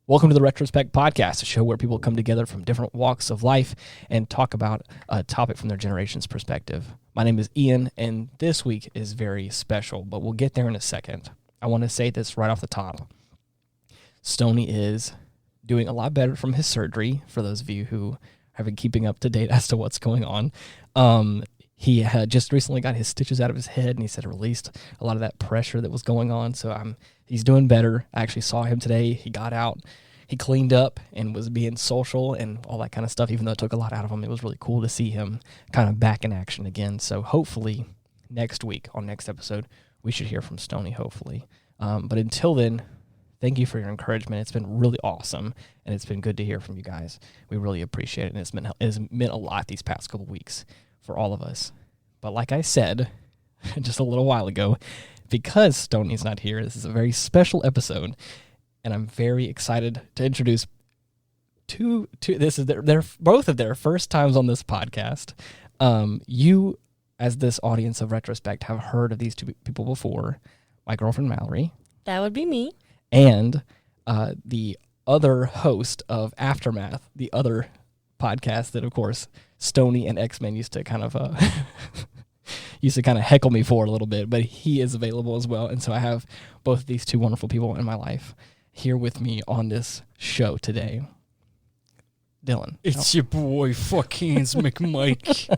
Welcome to the Retrospect podcast, a show where people come together from different walks of life and talk about a topic from their generation's perspective. My name is Ian, and this week is very special, but we'll get there in a second. I want to say this right off the top. Stoney is doing a lot better from his surgery, for those of you who have been keeping up to date as to what's going on. He had just recently got his stitches out of his head, and he said it released a lot of that pressure that was going on, so he's doing better. I actually saw him today. He got out. He cleaned up and was being social and all that kind of stuff, even though it took a lot out of him. It was really cool to see him kind of back in action again. So hopefully next week, on next episode, we should hear from Stoney, hopefully. But until then, thank you for your encouragement. It's been really awesome, and it's been good to hear from you guys. We really appreciate it, and it's meant a lot these past couple weeks for all of us. But like I said just a little while ago, because Stoney's not here, this is a very special episode, and I'm very excited to introduce two. This is their both of their first times on this podcast. You, as this audience of Retrospect, have heard of these two people before. My girlfriend Malorie. That would be me. And the other host of Aftermath, the other podcast that, of course, Stoney and X-Men used to kind of heckle me for a little bit, but he is available as well. And so I have both of these two wonderful people in my life here with me on this show today. Dylan. It's your boy, Fuckhands McMike,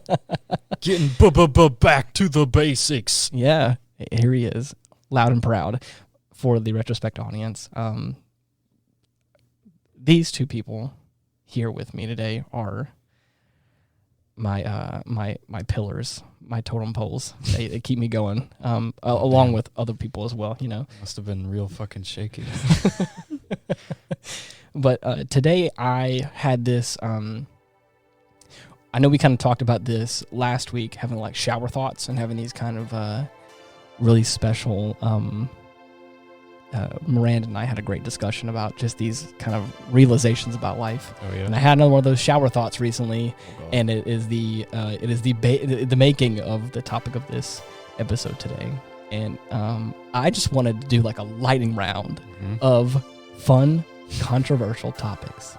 getting back to the basics. Yeah, here he is, loud and proud for the Retrospect audience. These two people here with me today are my pillars, my totem poles. They keep me going, along with other people as well, you know. Must have been real fucking shaky. But today I had this, I know we kind of talked about this last week, having like shower thoughts and having these kind of really special, Miranda and I had a great discussion about just these kind of realizations about life. Oh yeah. And I had another one of those shower thoughts recently, and it is the making of the topic of this episode today. And I just wanted to do like a lightning round of fun, controversial topics.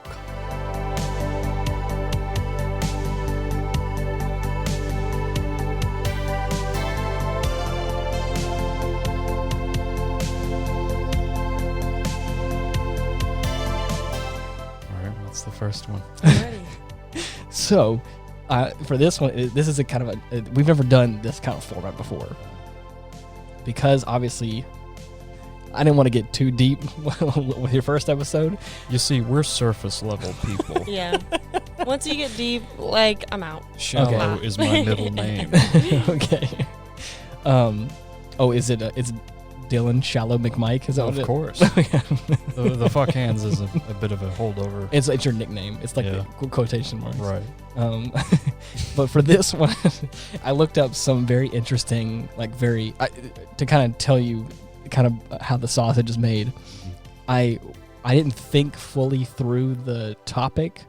The first one. Ready. So, for this one, this is a kind of we've never done this kind of format before, because obviously I didn't want to get too deep with your first episode. You see, we're surface level people. Yeah. Once you get deep, like, I'm out. Shallow is my middle name. Okay. Is it? It's Dylan Shallow McMike. Is that of course. The fuck hands is a bit of a holdover. It's your nickname. It's like the quotation marks. Right. But for this one, I looked up some very interesting, to kind of tell you kind of how the sausage is made. I didn't think fully through the topic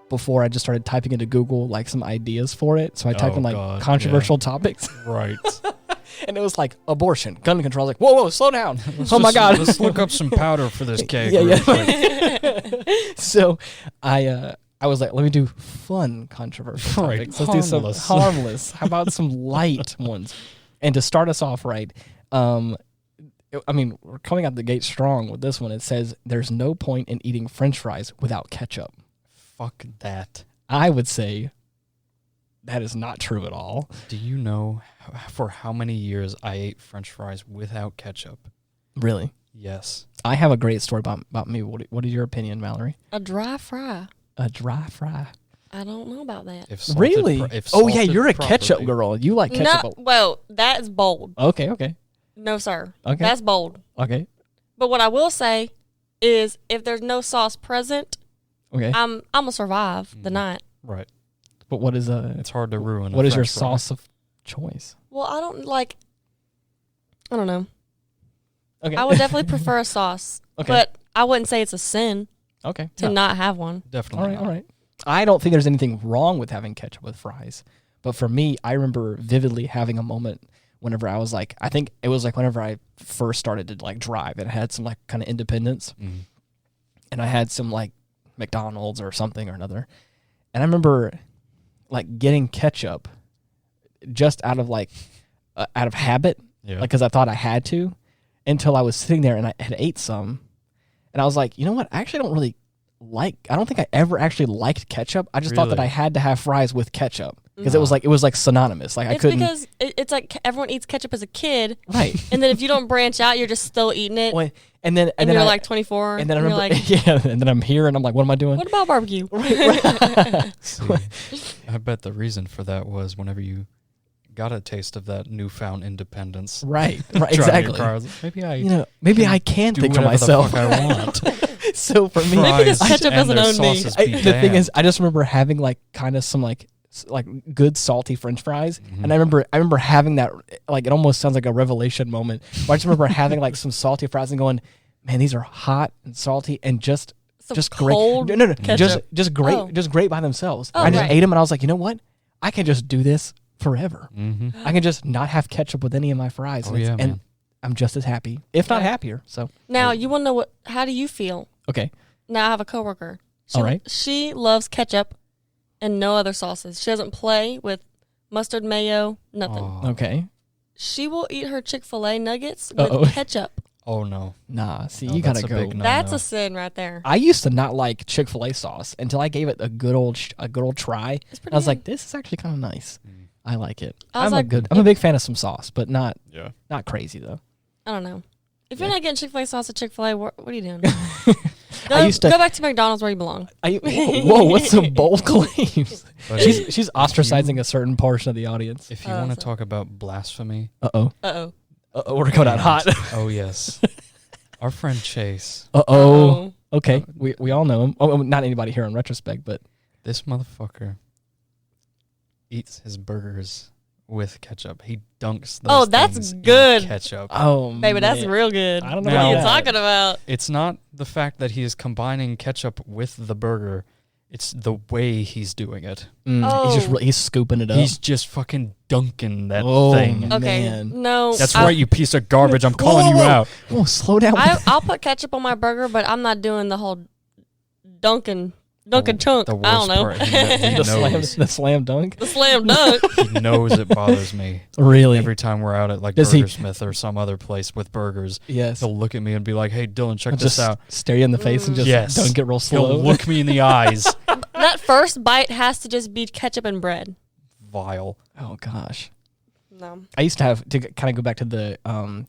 before I just started typing into Google like some ideas for it. So I typed in controversial topics. Right. And it was like abortion, gun control. I was like, whoa, slow down. My God. Let's look up some powder for this cake. So I was like, let me do fun controversial topics. Let's do some harmless. How about some light ones? And to start us off right, we're coming out the gate strong with this one. It says, there's no point in eating French fries without ketchup. Fuck that. I would say that is not true at all. Do you know for how many years I ate French fries without ketchup? Really? Yes. I have a great story about me. What is your opinion, Malorie? A dry fry. A dry fry. I don't know about that. Really? You're a ketchup girl. You like ketchup. No, well, that is bold. Okay. No, sir. Okay. That's bold. Okay. But what I will say is, if there's no sauce present, okay, I'm gonna survive the night. Right. But what is it's hard to ruin. What is your sauce of choice? Well, I don't know. Okay. I would definitely prefer a sauce. Okay. But I wouldn't say it's a sin. Okay. To not have one. Definitely. All right. I don't think there's anything wrong with having ketchup with fries. But for me, I remember vividly having a moment whenever I was like, I think it was like whenever I first started to like drive and had some like kind of independence. and I had some like McDonald's or something or another, and I remember like getting ketchup just out of habit, Yeah. like because I thought I had to, until I was sitting there and I had ate some, and I was like, you know what? I actually don't really I don't think I ever actually liked ketchup. I just thought that Really? I had to have fries with ketchup because it was like synonymous. Like I It's couldn't. because it's like everyone eats ketchup as a kid, Right. and then if you don't branch out, you're just still eating it. Well, and then you're I, like 24. and then I you're remember, like, yeah, and then I'm here and I'm like, what am I doing? what about barbecue? See, I bet the reason for that was whenever you got a taste of that newfound independence. Right, driving your exactly. car, I was like, Maybe I can do think for whatever myself. the fuck I want. So for me, Maybe this Fries ketchup and doesn't their own me. sauces the be thing is, damned. I just remember having like kind of some like good salty French fries, and I remember having that like it almost sounds like a revelation moment. Where I just remember having like some salty fries and going, man, these are hot and salty and just cold great. No, ketchup? just great, Oh. just great by themselves. Oh, I just right. ate them and I was like, you know what? I can just do this forever. Mhm. I can just not have ketchup with any of my fries, Oh, and, yeah, and man. I'm just as happy, if not Yeah. happier. So Now, you want to know how do you feel? okay, Now I have a coworker. All right. She loves ketchup and no other sauces. She doesn't play with mustard, mayo, nothing. Oh. okay. She will eat her Chick-fil-A nuggets Uh-oh. with ketchup. Oh no. Nah, see, No, you that's gotta a go. big no. That's a sin right there. I used to not like Chick-fil-A sauce until I gave it a good old try. It's pretty I was good. like, this is actually kind of nice. I like it. I was I'm like, I'm a big fan of some sauce, but not Yeah. crazy though. I don't know. If you're not getting Chick-fil-A sauce at Chick-fil-A, what are you doing? I used to- go back to McDonald's where you belong. Whoa, what's some bold claims? But She's ostracizing a certain portion of the audience. if you Oh, want to so- talk about blasphemy, Uh-oh. Uh-oh. We're going out hot. oh yes, our friend Chase, Uh-oh. Okay, we all know him. Oh, not anybody here on Retrospect, but this motherfucker eats his burgers with ketchup. He dunks those Oh, that's things in good. ketchup. oh, Baby, that's man. real good. I don't know What are you about that. talking about? It's not the fact that he is combining ketchup with the burger. It's the way he's doing it. Oh. He's scooping it up. He's just fucking dunking that Oh, thing. Okay, man. no. That's I- right, you piece of garbage. I'm calling you out. Whoa, slow down. I'll put ketchup on my burger, but I'm not doing the whole Dunkin' chunk. The I don't worst know. part, he the knows. slam dunk. The slam dunk. He knows it bothers me. Really? Every time we're out at like Does he- Burger Smith or some other place with burgers, Yes. he'll look at me and be like, "Hey, Dylan, check Just this out." stare you in the face and just Yes. dunk it real slow. He'll look me in the eyes. That first bite has to just be ketchup and bread. Vile. Oh gosh. No. I used to have to kind of go back to the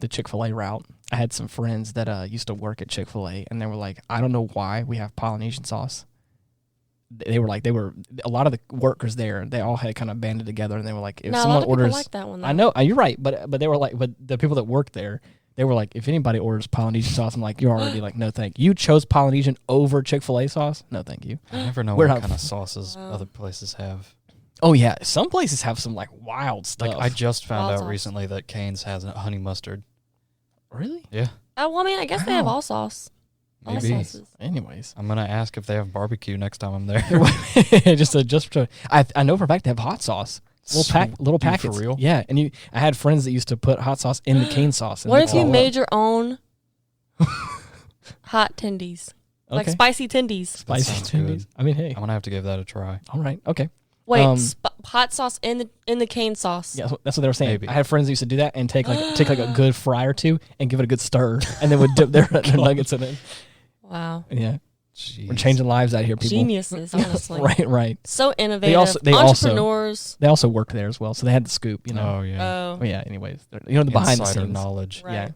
Chick-fil-A route. I had some friends that used to work at Chick-fil-A, and they were like, I don't know why we have Polynesian sauce. They were a lot of the workers there. They all had kind of banded together, and they were like, if No, a someone lot of orders, people like that one. Though. I know you're right, but they were like, but the people that worked there, they were like, if anybody orders Polynesian sauce, I'm like, you're already like, no, thank you. You chose Polynesian over Chick-fil-A sauce? No, thank you. I never know We're what not- kind of sauces Wow. other places have. Oh yeah, some places have some like wild stuff. Like I just found Wild out sauce. recently that Cane's has a honey mustard. really? Yeah, Oh, well, I mean, I guess they have Wow. all sauce. All maybe. sauces. Anyways, I'm gonna ask if they have barbecue next time I'm there. I know for a fact they have hot sauce. Little Dude, packets. for real? Yeah, and I had friends that used to put hot sauce in the cane sauce. And What mix if it you all made your own hot tendies? up. Like Okay. spicy tendies. Spicy sounds tendies. good. I mean, hey, I'm gonna have to give that a try. all right, okay. Wait, Um, hot sauce in the cane sauce. Yeah, that's what they were saying. Maybe. I had friends that used to do that and take a good fry or two and give it a good stir, and then would dip their nuggets in it. Wow. Yeah, Jeez. we're changing lives out here, people. Geniuses, honestly. Right. So innovative. They also- Entrepreneurs. They also worked there as well, so they had the scoop. You know. Oh yeah. Oh. Oh yeah. Anyways, you know the behind the Insider scenes knowledage. Right.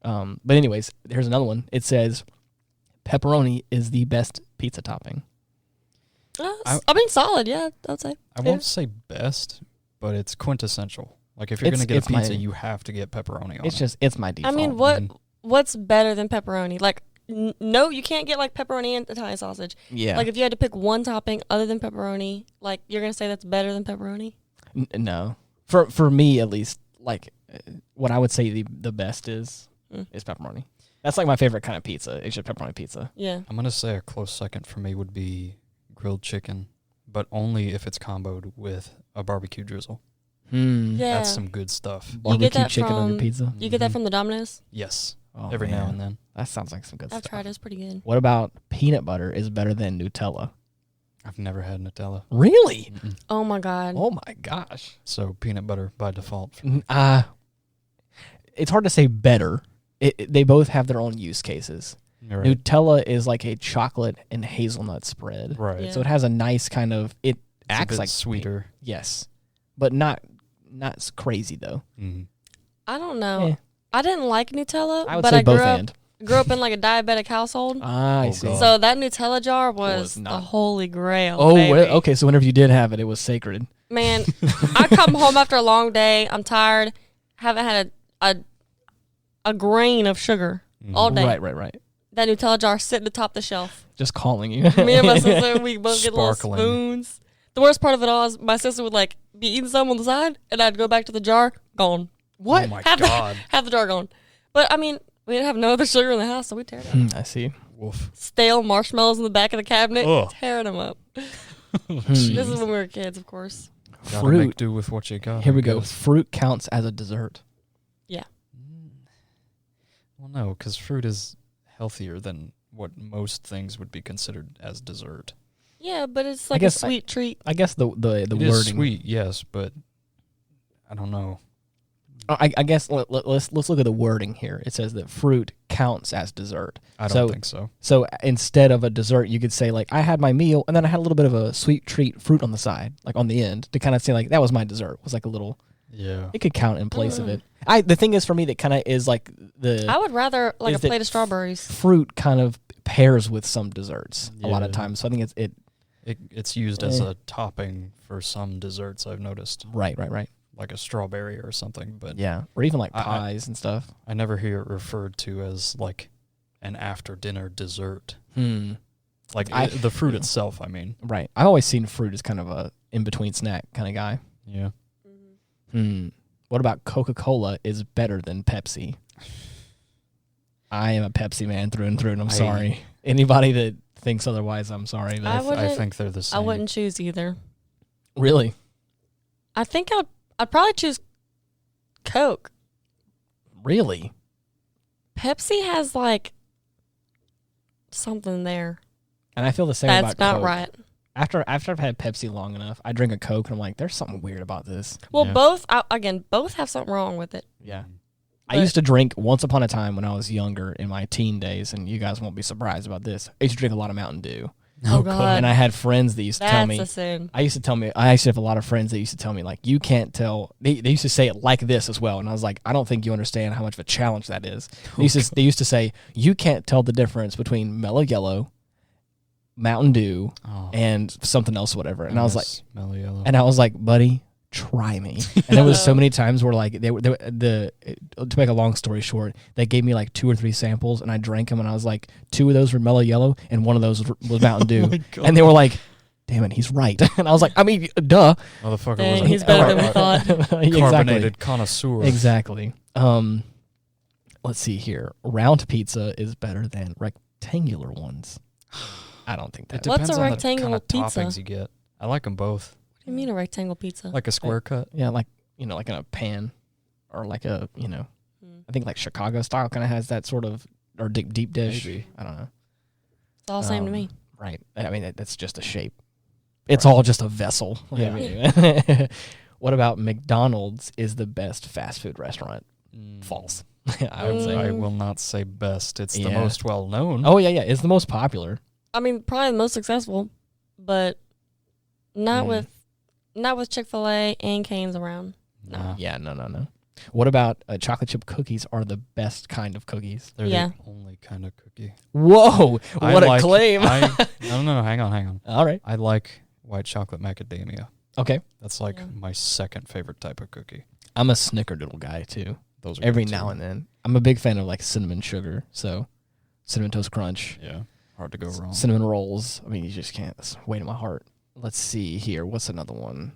Yeah. But anyways, here's another one. It says pepperoni is the best pizza topping. I mean, solid. Yeah, I'd say. I won't say best, but it's quintessential. Like if you're It's- gonna get it's a pizza, my- you have to get pepperoni on It's it. just it's my default. I mean, what's better than pepperoni? Like, no, you can't get like pepperoni and Italian sausage. Yeah. Like, if you had to pick one topping other than pepperoni, like you're gonna say that's better than pepperoni. No. For me at least, like what I would say the best is pepperoni. That's like my favorite kind of pizza. It's just pepperoni pizza. Yeah. I'm gonna say a close second for me would be grilled chicken, but only if it's comboed with a barbecue drizzle. Yeah. That's some good stuff. Barbecue that chicken on your from- pizza. You get that Mhm. from the Domino's? Yes, Oh, every now man. and then. That sounds like some good I've stuff. tried it. It's pretty good. What about peanut butter is better than Nutella. I've never had Nutella. Really? Mm-mm. Oh my God. Oh my gosh. So peanut butter by default. It's hard to say better. They both have their own use cases. Right. Nutella is like a chocolate and hazelnut spread. Right. Yeah. So it has a nice kind of, it It's acts a bit like sweeter. Yes. But not crazy though. Mm. I don't know. Eh. I didn't like Nutella, I would but say I both grew up, and. grew up in like a diabetic household. I Oh, see. God. So that Nutella jar was Was not- the holy grail. Oh, baby. well, okay. So whenever you did have it, it was sacred. Man, I come home after a long day. I'm tired. Haven't had a grain of sugar all day. Right. That Nutella jar sitting atop the shelf. Just calling you. Me and my sister, we both get little Sparkling. spoons. The worst part of it all is my sister would like be eating some on the side, and I'd go back to the jar, gone. What? Oh my Have God. Have the jar gone. But I mean, we didn't have no other sugar in the house, so we tear it up. I see. Woof. Stale marshmallows in the back of the cabinet, Ugh. tearing them up. Hmm. This is when we were kids, of course. Gotta Fruit. make do with what you got. Here I we go. guess. Fruit counts as a dessert. Well, no, because fruit is healthier than what most things would be considered as dessert. Yeah, but it's like a guess sweet treat. I guess the It wording. is sweet, yes, but I don't know. I guess let's look at the wording here. It says that fruit counts as dessert. I don't So- think so. So instead of a dessert, you could say like I had my meal and then I had a little bit of a sweet treat fruit on the side, like on the end, to kind of say like that was my dessert. It was like a little. Yeah. It could count in place of it. The thing is for me that kind of is like the I would rather like Is a that plate of strawberries. fruit kind of pairs with some desserts a lot of Yeah. times. So I think It's used as a topping for some desserts, I've noticed. right. Like a strawberry or something, but Yeah, or even like I- pies and stuff. I never hear it referred to as like an after dinner dessert. Like the fruit itself, I mean. Right. I've always seen fruit as kind of a in between snack kind of guy. Yeah. What about Coca-Cola is better than Pepsi? I am a Pepsi man through and through, and I'm sorry. Anybody that thinks otherwise, I'm sorry. I But I think they're the same. I wouldn't choose either. really, I think I'd probably choose Coke. really, Pepsi has like something there. and I feel the same That's about not Coke. right. After I've had Pepsi long enough, I drink a Coke and I'm like, there's something weird about this. Well, Yeah. both have something wrong with it. Yeah. I But- used to drink once upon a time when I was younger in my teen days, and you guys won't be surprised about this. I used to drink a lot of Mountain Dew. Oh, God. And I had friends that used to tell me, That's a sin. I used to have a lot of friends that used to tell me, like, you can't tell. They used to say it like this as well. And I was like, I don't think you understand how much of a challenge that is. They used to say, you can't tell the difference between Mellow Yellow, Mountain Dew, Oh, and something else, whatever. And I was like, Mellow Yellow. and I was like, buddy, try me. And there was so many times where like to make a long story short, they gave me like 2 or 3 samples and I drank them and I was like, 2 of those were Mellow Yellow and 1 of those was Mountain Dew. my God. And they were like, damn it, he's right. And I was like, I mean, duh. Motherfucker Dang, was he's a better than we thought. carbonated connoisseur. Exactly. Let's see here. Round pizza is better than rectangular ones. I don't think It that. What's a depends on the rectangle kind of pizza? toppings you get. I like them both. What do you mean a rectangle pizza? Like a square cut. Yeah, like like in a pan, or like a I think like Chicago style kind of has that sort of or deep dish. Maybe. I don't know. It's all the same to me. Right. I mean, that's just a shape. It's all just a vessel. Yeah. What about McDonald's is the best fast food restaurant? False. I would say. I will not say best. It's the Yeah. most well known. Oh yeah. It's the most popular. I mean, probably the most successful, but not with Chick-fil-A and Cane's around. Nah, Yeah. No. What about chocolate chip cookies are the best kind of cookies? they're Yeah. the only kind of cookie. Whoa! I What a like- claim! No, hang on. All right. I like white chocolate macadamia. Okay. That's like Yeah. my second favorite type of cookie. I'm a snickerdoodle guy too. Those are Every good, now too. and then. I'm a big fan of like cinnamon sugar. So cinnamon toast crunch. Yeah, hard to go wrong. Cinnamon rolls. I mean, you just can't. It's weight in my heart. Let's see here. What's another one?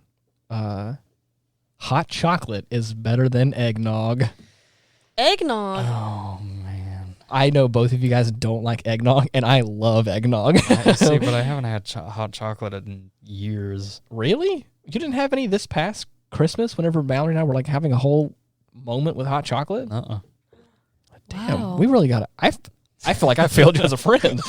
Hot chocolate is better than eggnog. Eggnog. Oh man, I know both of you guys don't like eggnog, and I love eggnog. see, but I haven't had hot chocolate in years. Really? You didn't have any this past Christmas whenever Mallory and I were like having a whole moment with hot chocolate? Uh-uh. Damn, Wow. we really got it. I feel like I failed you as a friend.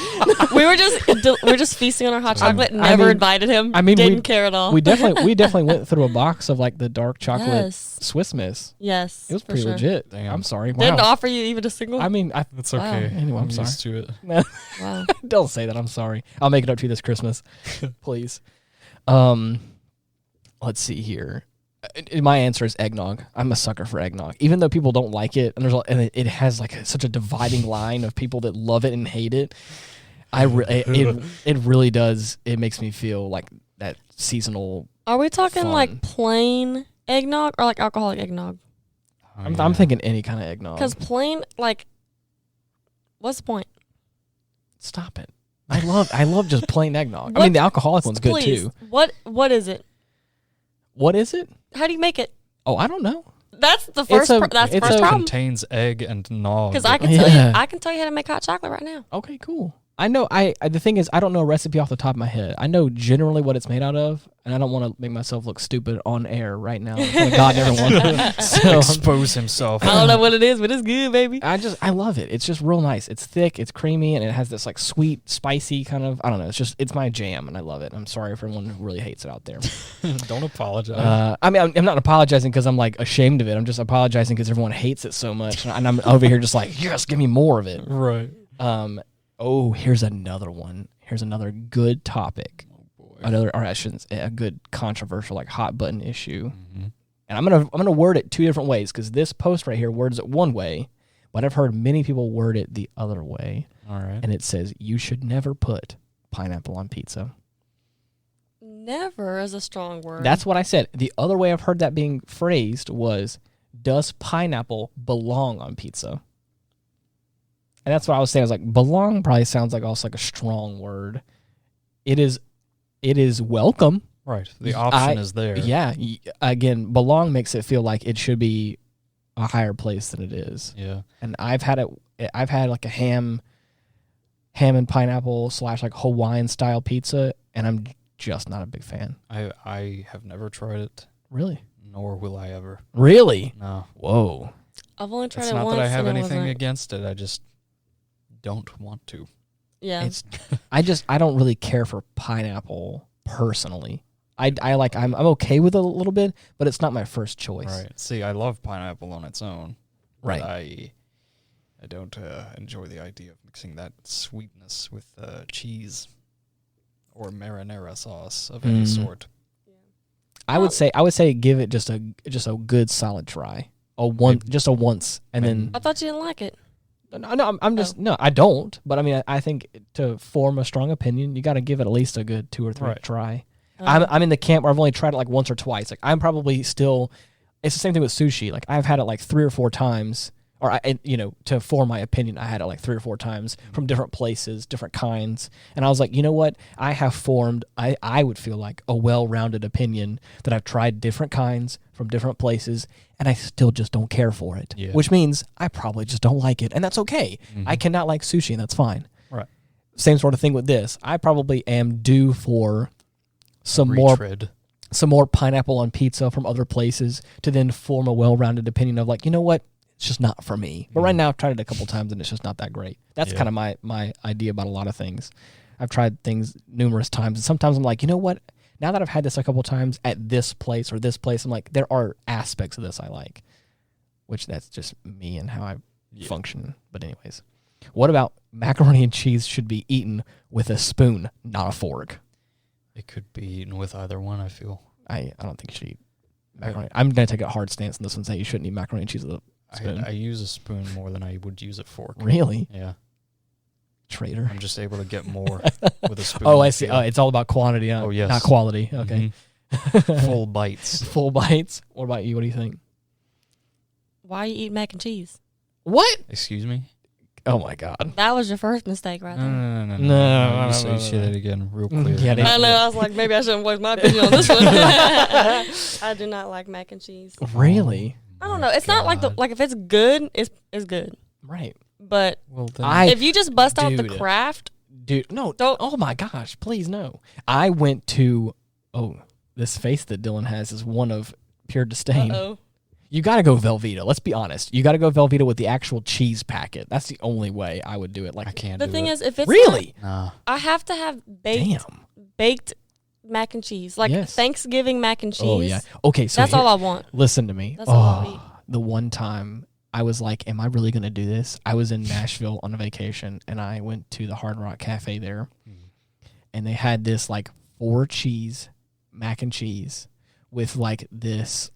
we were just feasting on our hot chocolate. Never invited him. Didn't care at all. We definitely went through a box of like the dark chocolate Yes. Swiss Miss. Yes, It was for pretty sure. legit. Damn. I'm sorry. Didn't Wow. offer you even a single. I mean, That's Wow. okay. Anyway, I'm used to it. Wow. don't say that. I'm sorry. I'll make it up to you this Christmas, please. Let's see here. My answer is eggnog. I'm a sucker for eggnog, even though people don't like it, and it has like such a dividing line of people that love it and hate it. It really does. It makes me feel like that seasonal. Are we talking Fun. like plain eggnog or like alcoholic eggnog? I'm thinking any kind of eggnog. Because plain, like, what's the point? Stop it. I love just plain eggnog. I mean, the alcoholic one's good Please. too. What is it? What is it? How do you make it? Oh, I don't know. That's the first. That's the it's first a- problem. Contains egg and nog. Because I can tell you how to make hot chocolate right now. Okay, cool. I know. The thing is, I don't know a recipe off the top of my head. I know generally what it's made out of, and I don't want to make myself look stupid on air right now in front of God and everyone. So expose himself. I don't know what it is, but it's good, baby. I love it. It's just real nice. It's thick, it's creamy, and it has this like sweet, spicy kind of. I don't know. It's my jam, and I love it. I'm sorry for everyone who really hates it out there. Don't apologize. I mean, I'm not apologizing because I'm like ashamed of it. I'm just apologizing because everyone hates it so much, and I'm over here just like, yes, give me more of it. Right. Oh, here's another one. Here's another good topic. Oh boy. A good controversial like hot button issue. Mm-hmm. And I'm gonna word it two different ways because this post right here words it one way, but I've heard many people word it the other way. All right. And it says you should never put pineapple on pizza. Never is a strong word. That's what I said. The other way I've heard that being phrased was, does pineapple belong on pizza? And that's what I was saying. I was like, belong probably sounds like also like a strong word. It is welcome. Right. The option is there. Yeah. Again, belong makes it feel like it should be a higher place than it is. Yeah. And I've had like a ham and pineapple / like Hawaiian style pizza, and I'm just not a big fan. I have never tried it. Really? Nor will I ever. Really? No. Whoa. I've only tried It's it not once. that I have and it anything wasn't- against it. I just don't want to. Yeah. I don't really care for pineapple personally. I'm okay with it a little bit, but it's not my first choice. Right. See, I love pineapple on its own. Right. But I don't enjoy the idea of mixing that sweetness with cheese or marinara sauce of any sort. I would say give it just a good solid try. Just a once, and then I thought you didn't like it. no, I'm just no, I don't. But I mean, I think to form a strong opinion, you got to give it at least a good 2 or 3 try. I'm in the camp where I've only tried it like once or twice. Like I'm probably still. It's the same thing with sushi. Like I've had it like 3 or 4 times, or to form my opinion, I had it like 3 or 4 times from different places, different kinds, and I was like, you know what? I have formed. I would feel like a well-rounded opinion that I've tried different kinds from different places, and I still just don't care for it. Yeah. Which means I probably just don't like it, and that's okay. Mm-hmm. I cannot like sushi, and that's fine. Right. Same sort of thing with this. I probably am due for some Retread. more pineapple on pizza from other places to then form a well-rounded opinion of like, you know what? It's just not for me. But right now I've tried it a couple times and it's just not that great. That's kind of my idea about a lot of things. I've tried things numerous times, and sometimes I'm like, you know what? Now that I've had this a couple times at this place or this place, I'm like, there are aspects of this I like, which that's just me and how I function. But anyways, what about macaroni and cheese should be eaten with a spoon, not a fork? It could be eaten with either one, I feel. I don't think you should eat macaroni. I'm going to take a hard stance on this one, saying you shouldn't eat macaroni and cheese with a spoon. I use a spoon more than I would use a fork. Really? Yeah. Traitor. I'm just able to get more with a spoon. Oh, I see. Oh, it's all about quantity, Oh, yes. not quality. Okay. Full bites. Full bites. What about you? What do you think? Why you eat mac and cheese? What? Excuse me? Oh, my God. That was your first mistake right there. No. Say that again real clear. Yeah, I know. I was like, maybe I shouldn't voice my opinion on this one. I do not like mac and cheese. Really? I don't know. It's not like if it's good, it's good. Right. But Well, then if you just bust out the Dude. craft, Dude, no. Don't- Oh, my gosh. Please, no. I went to... Oh, this face that Dylan has is one of pure disdain. uh-oh. You got to go Velveeta. Let's be honest. You got to go Velveeta with the actual cheese packet. That's the only way I would do it. Like I can't The do thing it. is, if it's really, I have to have baked mac and cheese, like Yes. Thanksgiving mac and cheese. Oh yeah. Okay, so That's all I want. listen to me. That's all I'll eat. The one time I was like, am I really going to do this? I was in Nashville on a vacation, and I went to the Hard Rock Cafe there, and they had this like 4-cheese mac and cheese with like this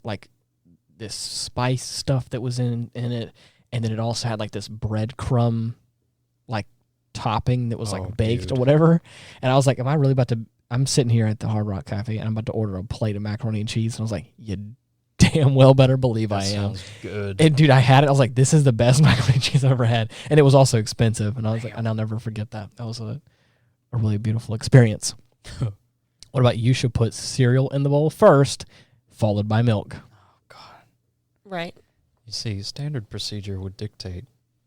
spice stuff that was in it, and then it also had like this breadcrumb like topping that was like baked or whatever. And I was like, am I really about to? I'm sitting here at the Hard Rock Cafe, and I'm about to order a plate of macaroni and cheese, and I was like, you damn well better believe I am. Sounds good. And dude, I had it. I was like, this is the best macaroni and cheese I've ever had, and it was also expensive. And I was like, and I'll never forget that. That was a really beautiful experience. What about you? Should put cereal in the bowl first, followed by milk. Right. You see, standard procedure would dictate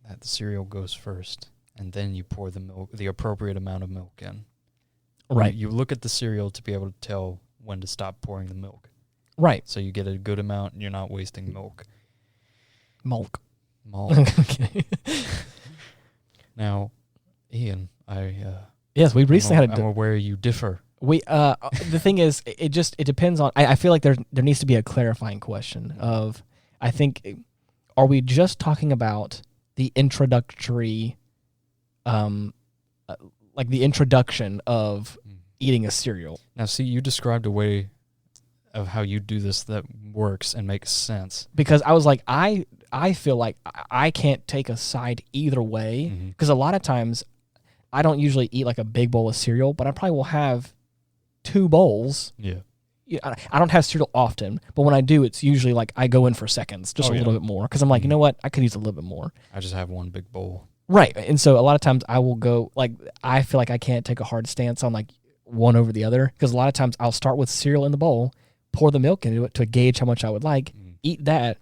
that the cereal goes first, and then you pour the milk, the appropriate amount of milk in. Right. You look at the cereal to be able to tell when to stop pouring the milk. Right. So you get a good amount, and you're not wasting milk. Milk. Okay. Now, Ian, Yes, we recently had I'm aware you differ. the thing is, it depends on. I feel like there needs to be a clarifying question of. I think, are we just talking about the introductory, like the introduction of eating a cereal? Now, see, you described a way of how you do this that works and makes sense. Because I was like, I feel like I can't take a side either way, because a lot of times I don't usually eat like a big bowl of cereal, but I probably will have 2 bowls. Yeah. I don't have cereal often, but when I do, it's usually like I go in for seconds, just a little bit more, because I'm like, you know what, I could use a little bit more. I just have one big bowl. Right, and so a lot of times I will go, like, I feel like I can't take a hard stance on like one over the other, because a lot of times I'll start with cereal in the bowl, pour the milk into it to gauge how much I would like, eat that,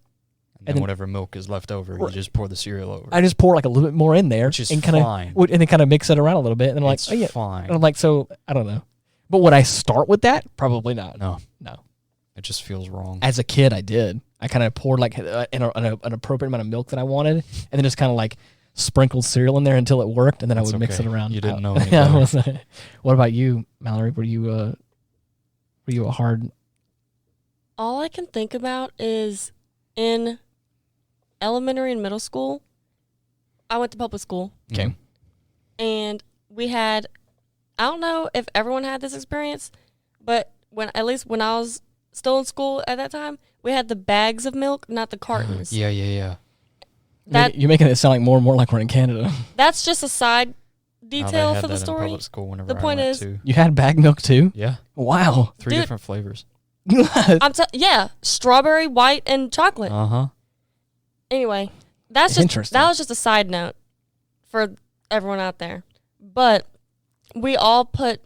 and then whatever milk is left over, you just pour the cereal over. I just pour like a little bit more in there, Which is and fine. And then kind of mix it around a little bit, and I'm like, It's oh yeah, fine. and I'm like, so I don't know, but would I start with that? Probably not. No. No. It just feels wrong. As a kid, I did. I kind of poured like an appropriate amount of milk that I wanted, and then just kind of like sprinkled cereal in there until it worked, and then That's I would mix it okay. around. You didn't know any Yeah, better. what about you, Malorie? Were you a hard? All I can think about is in elementary and middle school, I went to public school. Okay. And we had, I don't know if everyone had this experience, but at least when I was still in school at that time, we had the bags of milk, not the cartons. Yeah. You're making it sound like more and more like we're in Canada. That's just a side detail for the In story. public school whenever The point I went is- to. You had bag milk too? Yeah. Wow. 3 Dude. different flavors. Yeah, strawberry, white, and chocolate. Uh-huh. Anyway, that's just Interesting. that was just a side note for everyone out there. But we all put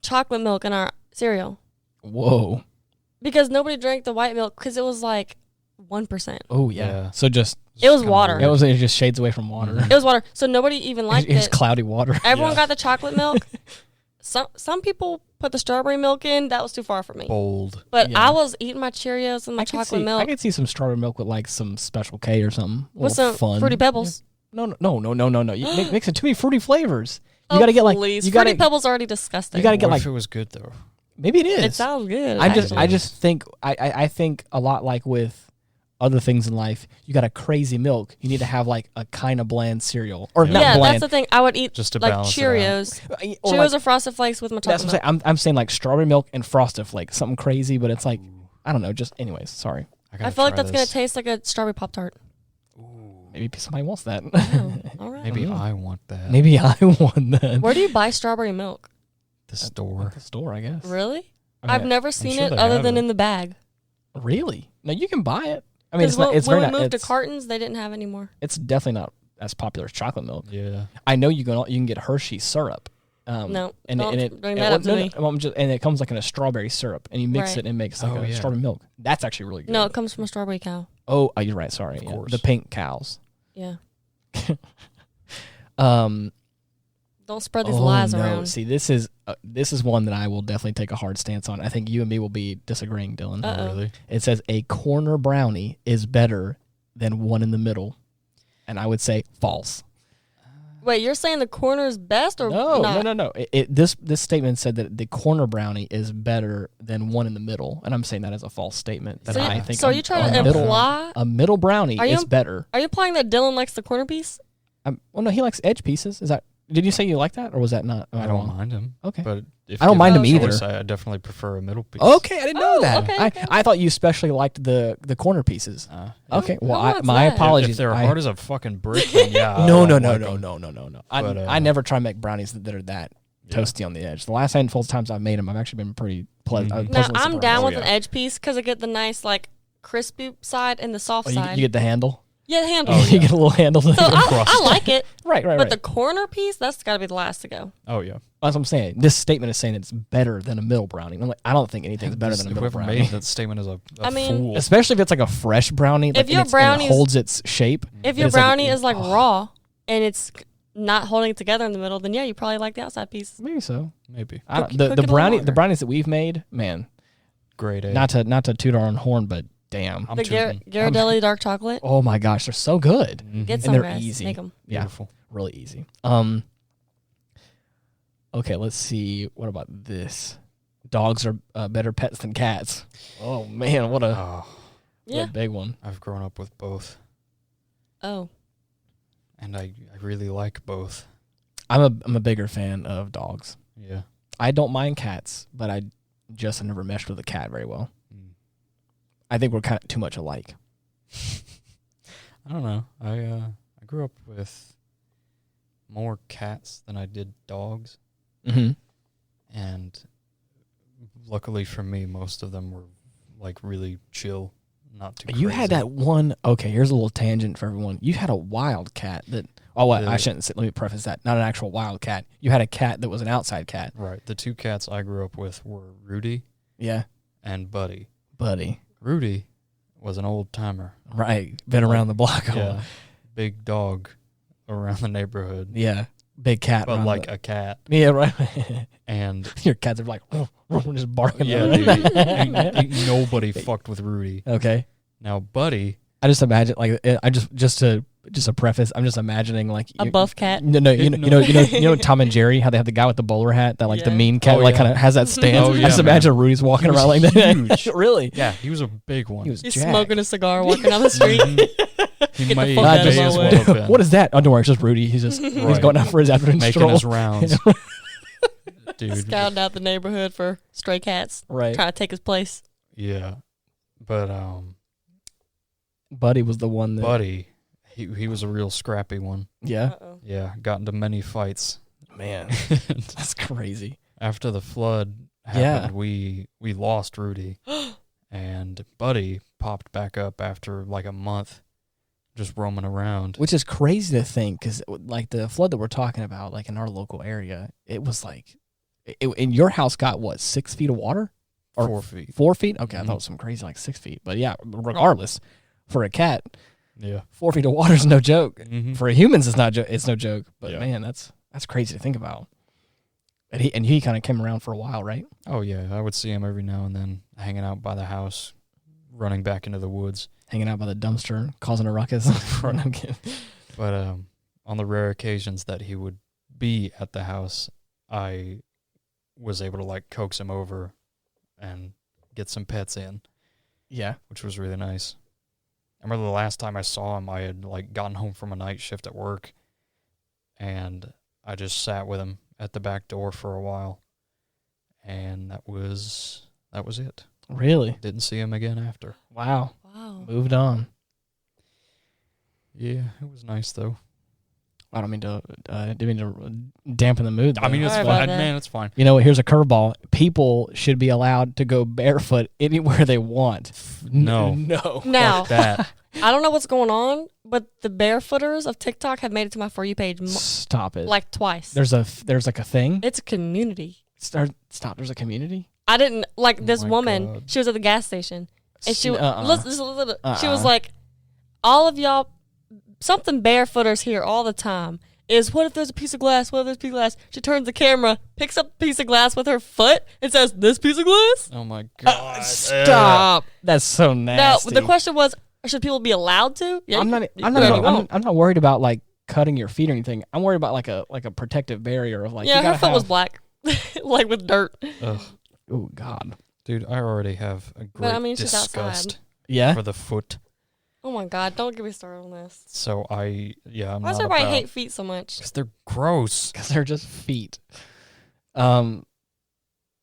chocolate milk in our cereal Whoa. because nobody drank the white milk because it was like 1%. Oh yeah. Yeah. So just It was kinda water. it just shades away from water. It was water, so nobody even liked It's it. cloudy water. Everyone Yeah. got the chocolate milk. Some people put the strawberry milk in. That was too far for me. Bold. But Yeah. I was eating my Cheerios and my chocolate I milk could see some strawberry milk with like some Special K or something. A with little some fun. Fruity Pebbles. No. You mix it too many fruity flavors. You Oh, gotta get like please. you Fruity gotta Pebbles already disgusting. you gotta get What like if it was good, though? maybe it is. It sounds good. I actually. just think I think a lot like with other things in life, you got a crazy milk. You need to have like a kind of bland cereal or not yeah, bland. that's the thing. I would eat Just to like balance it Cheerios, or Cheerios like- or Frosted Flakes with my that's chocolate what milk. I'm saying like strawberry milk and Frosted Flakes, something crazy, but it's like I don't know. Just anyways, sorry. I feel like that's gonna taste like a strawberry Pop-Tart. Maybe somebody wants that. All right. Maybe I want that. Maybe I want that. Where do you buy strawberry milk? The store. At the store, I guess. Really? I mean, I've never seen sure it they other have than it. in the bag. Really? No, you can buy it. I mean, it's Because not. It's when very we not. moved to It's, cartons, they didn't have any more. it's definitely not as popular as chocolate milk. Yeah. I know you can get Hershey syrup. No, and don't it bring that up to me. and it comes like in a strawberry syrup, and you mix Right. it and it makes like Oh, a yeah. strawberry milk. That's actually really good. No, it comes from a strawberry cow. Oh, you're right. Sorry. Yeah. course. The pink cows. Yeah. Don't spread these lies no. around. See, this is one that I will definitely take a hard stance on. I think you and me will be disagreeing, Dylan. Uh-oh. Really? It says a corner brownie is better than one in the middle, and I would say false. Wait, you're saying the corner is best or No, not? no. This statement said that the corner brownie is better than one in the middle, and I'm saying that as a false statement. That I think so are you trying to imply a middle brownie is better? Are you implying that Dylan likes the corner piece? Well, no, he likes edge pieces. Is that? Did you say you like that, or was that not? I don't mind him. Okay, but if I don't mind him either. I definitely prefer a middle piece. Okay, I didn't know that. Okay. I thought you especially liked the corner pieces. Okay, well, my that? apologies. If they're hard as a fucking brick, then yeah. No. But, I never try to make brownies that are that toasty on the edge. The last handful of times I've made them, I've actually been pretty pleasant. Now I'm down with an edge piece because I get the nice like crispy side and the soft side. You get the handle. Yeah, the handle. You get a little handle. So I like it. Right. But the corner piece, that's got to be the last to go. Oh yeah, that's what I'm saying. This statement is saying it's better than a middle brownie. I'm like, I don't think anything's better than a middle brownie. Made that statement is a fool. Especially if it's like a fresh brownie. Like, if your brownie holds its shape. If your brownie is like raw and it's not holding it together in the middle, then yeah, you probably like the outside piece. Maybe so. Maybe. The brownies that we've made, man. Great. Not to toot our own horn, but damn. The Ghirardelli dark chocolate. Oh my gosh, they're so good. Get some, and they're guys. easy. Make them. Yeah, beautiful. Really easy. Okay, let's see. What about this? Dogs are better pets than cats. Oh man, what a big one. I've grown up with both. Oh. And I really like both. I'm a bigger fan of dogs. Yeah. I don't mind cats, but I just have never meshed with a cat very well. I think we're kind of too much alike. I don't know. I grew up with more cats than I did dogs. Mm-hmm. And luckily for me, most of them were like really chill, not too crazy. You had that one. Okay, here's a little tangent for everyone. You had a wild cat that. Oh, what? I shouldn't say. Let me preface that. Not an actual wild cat. You had a cat that was an outside cat. Right. The two cats I grew up with were Rudy. Yeah. And Buddy. Rudy was an old timer. Right. Been around the block. Yeah. Big dog around the neighborhood. Yeah. Big cat. But like a cat. Yeah, right. And your cats are like, just barking. Yeah, dude. Nobody fucked with Rudy. Okay. Now, Buddy. I just imagine, like, just a preface, I'm just imagining, like, a buff cat. No, you know Tom and Jerry, how they have the guy with the bowler hat, that, like, the mean cat, kind of has that stance. I just imagine Rudy's walking around like that. Huge. Really? Yeah, he was a big one. He's smoking a cigar, walking down the street. He may as well have been. What is that? Oh, don't worry, it's just Rudy. He's just he's going out for his afternoon making stroll. his rounds. Dude, scouting out the neighborhood for stray cats. Right, trying to take his place. Yeah, but Buddy was the one that... Buddy, he was a real scrappy one. Yeah? Uh-oh. Yeah, got into many fights. Man, that's crazy. After the flood happened, we lost Rudy. And Buddy popped back up after like a month just roaming around. Which is crazy to think, because like the flood that we're talking about, like in our local area, it was like... in your house got, what, 6 feet of water? Or 4 feet. 4 feet? Okay, I thought it was some crazy, like 6 feet. But yeah, regardless... For a cat, 4 feet of water is no joke. Mm-hmm. For humans, it's no joke. But man, that's crazy to think about. And he kind of came around for a while, right? Oh yeah, I would see him every now and then, hanging out by the house, running back into the woods, hanging out by the dumpster, causing a ruckus. I'm kidding. But on the rare occasions that he would be at the house, I was able to like coax him over and get some pets in. Yeah, which was really nice. I remember the last time I saw him, I had like gotten home from a night shift at work, and I just sat with him at the back door for a while, and that was it. Really? Didn't see him again after. Wow. Moved on. Yeah, it was nice though. I don't mean to dampen the mood. I mean, it's fine, man. It's fine. You know, here's a curveball. People should be allowed to go barefoot anywhere they want. No. Now, that. I don't know what's going on, but the barefooters of TikTok have made it to my For You page. Stop it. Like twice. There's like a thing. It's a community. Stop. There's a community. I didn't like this woman. God. She was at the gas station, and she listen, she was like, "All of y'all, something barefooters here all the time." is, what if there's a piece of glass? What if there's a piece of glass? She turns the camera, picks up a piece of glass with her foot, and says, "This piece of glass?" Oh my god! Stop. That's so nasty. Now, the question was, should people be allowed to? Yeah, I'm not worried about like cutting your feet or anything. I'm worried about like a protective barrier of like. Yeah, her foot was black, like with dirt. Ugh. Oh God, dude, I already have a great she's disgust outside. Yeah. for the foot. Oh my God, don't get me started on this. So I'm Why not does everybody about, hate feet so much? because they're gross. Because they're just feet.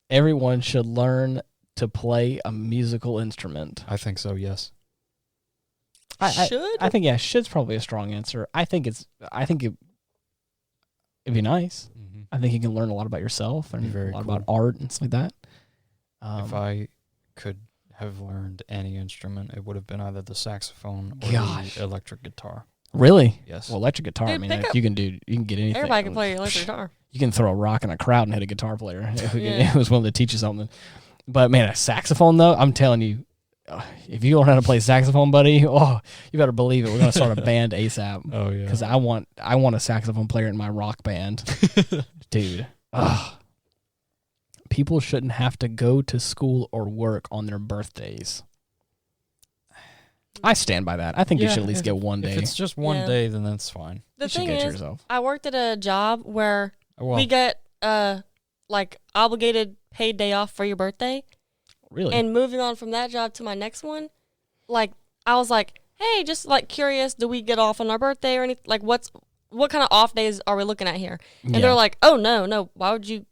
Everyone should learn to play a musical instrument. I think so. Yes. Should? I think yeah, should's probably a strong answer. I think it'd be nice. Mm-hmm. I think you can learn a lot about yourself and Very a lot cool. about art and stuff like that. If I could have learned any instrument, it would have been either the saxophone or Gosh. the electric guitar. Really? Yes. Well, electric guitar. Dude, I mean, pick like, up- you can get anything. Everybody can play electric guitar. You can throw a rock in a crowd and hit a guitar player who Yeah. was willing to teach you something. But man, a saxophone though, I'm telling you, if you don't know how to play saxophone, buddy, you better believe it. We're gonna start a band ASAP. Oh yeah. Because I want a saxophone player in my rock band, dude. People shouldn't have to go to school or work on their birthdays. I stand by that. I think you should at least get one day. If it's just one day, then that's fine. The You should thing get to is, yourself. I worked at a job where Well, we get like obligated paid day off for your birthday. Really? And moving on from that job to my next one, like I was like, hey, just like curious, do we get off on our birthday or anything? Like what kind of off days are we looking at here? And they're like, oh no, why would you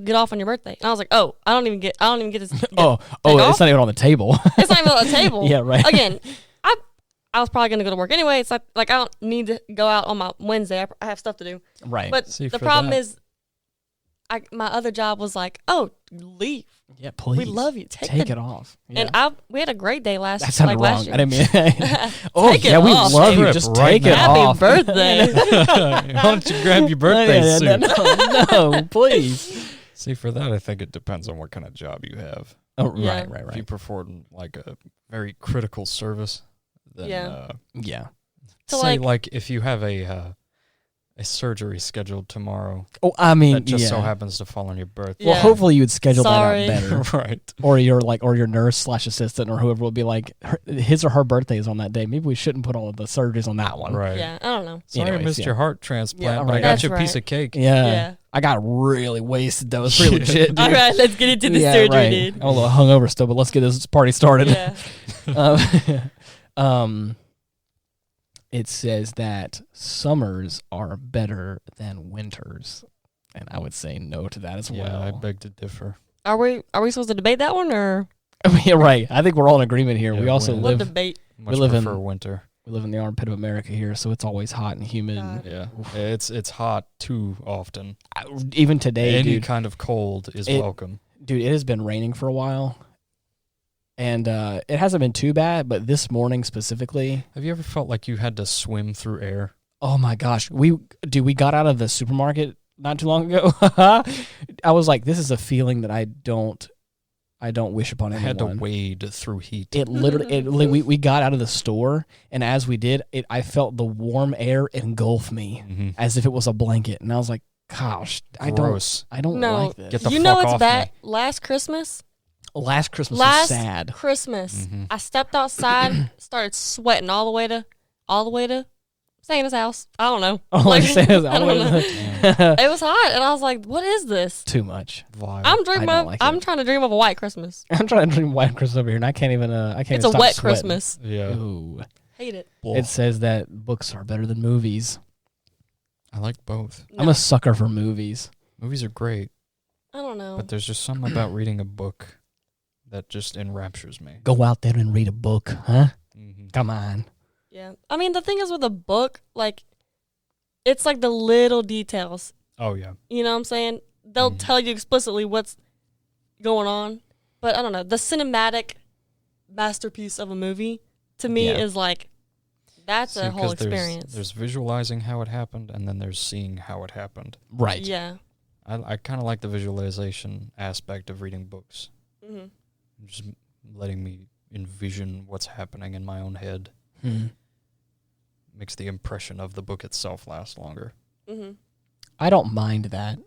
get off on your birthday? And I was like, oh, I don't even get this. oh, it's not even on the table. It's not even on the table. Yeah, right. Again, I was probably gonna go to work anyway. It's like I don't need to go out on my Wednesday. I have stuff to do. Right. But See, the for problem that- is, my other job was like, oh, leave. Yeah, please. We love you. Take it off. Yeah. And we had a great day that sounded wrong. year. I didn't mean. Take it we off, love you. babe. Just Right take it now. off. Happy birthday. Why don't you grab your birthday suit? No, please. See, for that, I think it depends on what kind of job you have. Oh, Yeah. right. If you perform like a very critical service, then Yeah. So, say like- like if you have a surgery scheduled tomorrow Oh, I mean, that just so happens to fall on your birthday. Well, Yeah. hopefully you would schedule Sorry. that out better. Right. Or your nurse/assistant or whoever will be like, his or her birthday is on that day. Maybe we shouldn't put all of the surgeries on that one. Right. Yeah, I don't know. Sorry I Anyways, missed yeah. your heart transplant, Yeah, but I right. got That's you a piece right. of cake. Yeah. Yeah. I got really wasted though. It's pretty legit, dude. All right, let's get into the surgery, right. dude. I'm a little hungover still, but let's get this party started. Yeah. It says that summers are better than winters, and I would say no to that as Yeah, I well. beg to differ. Are we supposed to debate that one or Yeah, right. I think we're all in agreement here. Yeah, we also when- what live debate? Much live in- prefer winter. we live in the armpit of America here, so it's always hot and humid. God. Yeah, it's hot too often. Even today, Any dude. kind of cold is It- welcome. Dude, it has been raining for a while, and it hasn't been too bad. But this morning specifically, Have you ever felt like you had to swim through air? oh my gosh, we got out of the supermarket not too long ago. I was like, this is a feeling that I don't wish upon I anyone. had to wade through heat. It literally, we got out of the store, and as we did, I felt the warm air engulf me Mhm. as if it was a blanket, and I was like, gosh, Gross. I don't No, like this. Get the you know fuck it's off bad. me. Last Christmas, Last Christmas was last sad. Christmas, Mhm. I stepped outside, started sweating all the way to Santa's house. I don't know. Oh, like Santa's I don't know. Damn. It was hot, and I was like, "What is this?" Too much. Vile. I'm dreaming don't of. like I'm it. trying to dream of a white Christmas. I'm trying to dream white Christmas over here, and I can't even. It's even a stop wet sweating. Christmas. Yeah. Ooh. Hate it. It says that books are better than movies. I like both. I'm No, a sucker for movies. Movies are great, I don't know. but there's just something about reading a book that just enraptures me. Go out there and read a book, huh? Mhm. Come on. Yeah, I mean the thing is with a book, like, it's like the little details. Oh yeah. You know what I'm saying? They'll Mhm. tell you explicitly what's going on, but I don't know. The cinematic masterpiece of a movie to me Yeah. is like that's See, a whole 'cause there's- experience. There's visualizing how it happened, and then there's seeing how it happened. Right. Yeah. I kind of like the visualization aspect of reading books. hmm Just letting me envision what's happening in my own head Hmm. makes the impression of the book itself last longer. Mm-hmm. I don't mind that,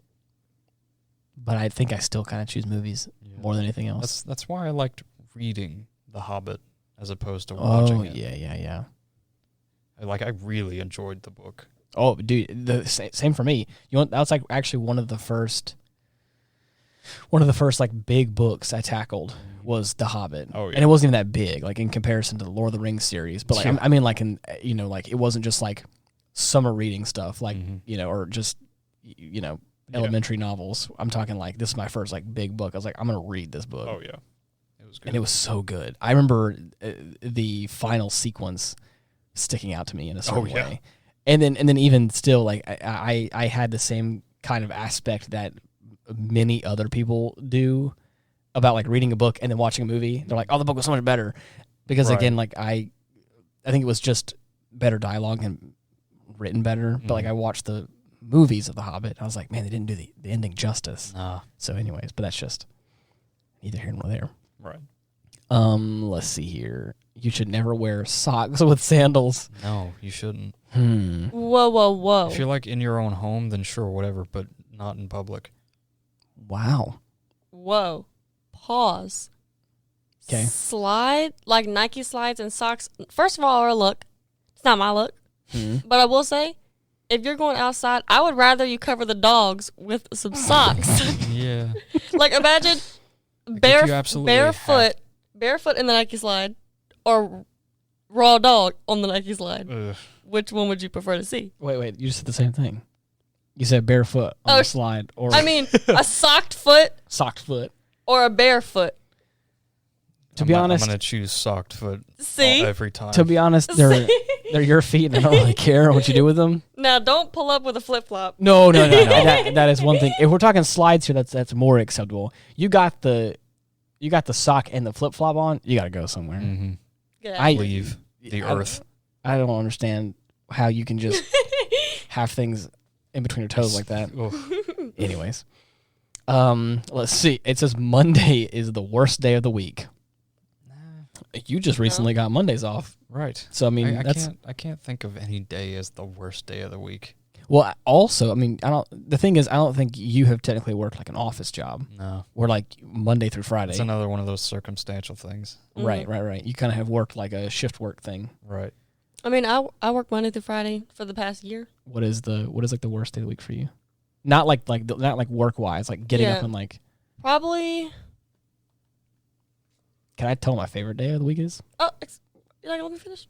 but I think I still kind of choose movies more than anything else. That's why I liked reading The Hobbit as opposed to watching it. Yeah. I really enjoyed the book. Oh, dude, the same for me. That was like actually one of the first like big books I tackled was The Hobbit. Oh, yeah. And it wasn't even that big, like in comparison to the Lord of the Rings series. But like, I mean, like like it wasn't just like summer reading stuff, like or just elementary novels. I'm talking like this is my first like big book. I was like, I'm gonna read this book. Oh yeah, it was good. And it was so good. I remember the final sequence sticking out to me in a certain way. And then even still, like I had the same kind of aspect that many other people do about like reading a book and then watching a movie. They're like, oh, the book was so much better. Because again, like I think it was just better dialogue and written better. But like I watched the movies of The Hobbit, and I was like, man, they didn't do the ending justice. So anyways, but that's just neither here nor there. Right. Let's see here. You should never wear socks with sandals. No, you shouldn't. Whoa. If you're like in your own home, then sure, whatever, but not in public. Wow. Whoa. Pause. Okay. Slide, like Nike slides and socks. First of all, our look. It's not my look. But I will say, if you're going outside, I would rather you cover the dogs with some socks. Yeah. Like imagine barefoot in the Nike slide or raw dog on the Nike slide. Ugh. Which one would you prefer to see? Wait. You just said the same thing. You said barefoot on the slide, or I mean, a socked foot socked foot, or a barefoot. To be honest, I'm gonna choose socked foot See? every time. To be honest, they're your feet, and I don't really care what you do with them. Now, don't pull up with a flip flop. No. that is one thing. If we're talking slides here, that's more acceptable. You got the sock and the flip flop on. You got to go somewhere. Mm-hmm. Yeah. Leave the earth. I don't understand how you can just have things in between your toes like that. Anyways, let's see. It says Monday is the worst day of the week. You just recently got Mondays off, right? So I mean, I can't think of any day as the worst day of the week. Well, also, I mean, the thing is, I don't think you have technically worked like an office job. No, we're like Monday through Friday. It's another one of those circumstantial things. Right. You kind of have worked like a shift work thing, right? I mean, I work Monday through Friday for the past year. What is like the worst day of the week for you? Not like work wise, like getting up and like probably. Can I tell my favorite day of the week is? Oh, you're not gonna let me finish?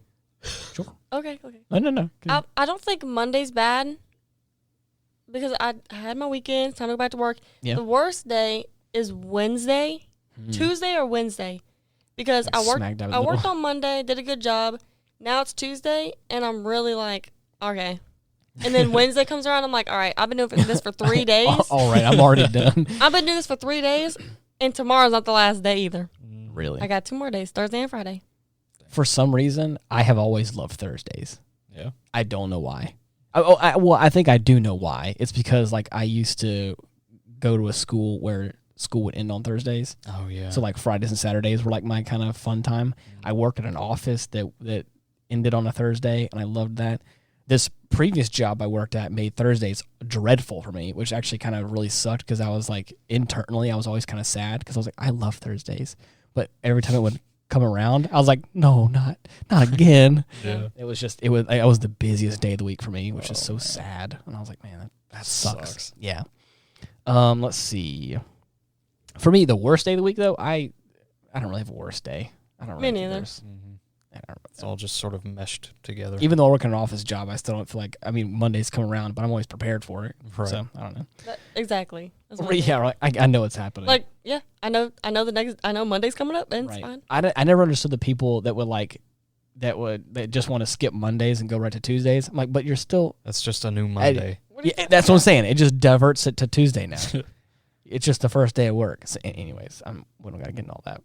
Sure. Okay. No. I don't think Monday's bad because I had my weekend. Time to go back to work. Yeah. The worst day is Wednesday, Tuesday or Wednesday, because I worked on Monday, did a good job. Now it's Tuesday, and I'm really like, okay. And then Wednesday comes around, I'm like, all right, I've been doing this for 3 days. All right, I'm already done. I've been doing this for 3 days, and tomorrow's not the last day either. Really? I got 2 more days, Thursday and Friday. For some reason, I have always loved Thursdays. Yeah. I don't know why. I think I do know why. It's because like I used to go to a school where school would end on Thursdays. Oh yeah. So like Fridays and Saturdays were like my kind of fun time. I worked at an office that ended on a Thursday, and I loved that. This previous job I worked at made Thursdays dreadful for me, which actually kind of really sucked because I was like internally I was always kind of sad because I was like I love Thursdays, but every time it would come around I was like no, not again. Yeah. It was the busiest day of the week for me, which is so sad, and I was like, man, that sucks. Yeah. Let's see. For me, the worst day of the week though, I don't really have a worst day. I don't really. Me neither. It's all just sort of meshed together. Even though I work in an office job, I still don't feel like. I mean, Mondays come around, but I'm always prepared for it. Right. So I don't know. Exactly. Yeah, right. I know it's happening. Like, yeah, I know Monday's coming up, and it's fine. I never understood the people that would just want to skip Mondays and go right to Tuesdays. I'm like, but you're still. That's just a new Monday. That's what I'm saying. It just diverts it to Tuesday now. It's just the first day of work. So anyways, we don't gotta get into all that.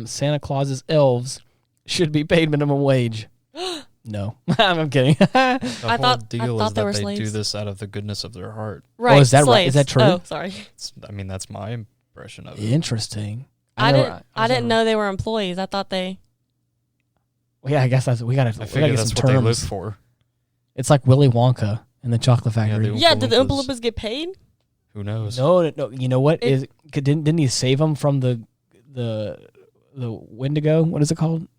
Santa Claus's elves should be paid minimum wage. No, I'm kidding. The whole deal is they were that they slaves. do this out of the goodness of their heart. Right. Oh, is that slaves. right? Is that true? Oh, sorry. That's my impression of it. Interesting. I didn't know they were employees. I thought they. Well, yeah, I guess we gotta I get figure some that's what terms. they live for. It's like Willy Wonka and the Chocolate Factory. Yeah, did the Oompa Loompas get paid? Who knows? No. You know what? Didn't he save them from the Wendigo? What is it called?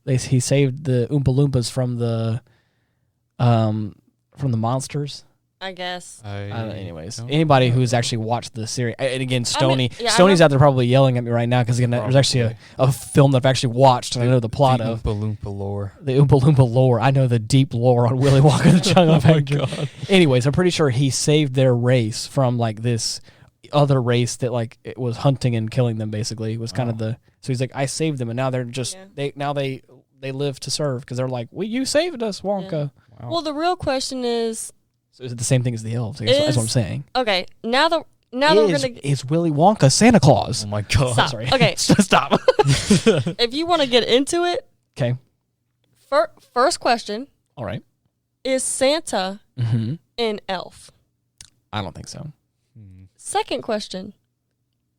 He saved the Oompa Loompas from the monsters. I guess. Anyways, anybody who's actually watched the series, and again, Stoney's Stoney's out there probably yelling at me right now because there's actually a film that I've actually watched and I know the plot of. The Oompa Loompa lore. The Oompa Loompa lore. I know the deep lore on Willy Wonka and the Chocolate Factory. God. Anyways, I'm pretty sure he saved their race from like this other race that like it was hunting and killing them. Basically, it was kind of so he's like, I saved them, and now they're just they live to serve because they're like, well, you saved us, Wonka. Yeah. Wow. Well, the real question is. So is it the same thing as the elves? That's what I'm saying. Okay, now that we're gonna is Willy Wonka Santa Claus? Oh my God! Stop. Sorry. Okay, stop. If you want to get into it, okay. First question. All right. Is Santa an elf? I don't think so. Second question.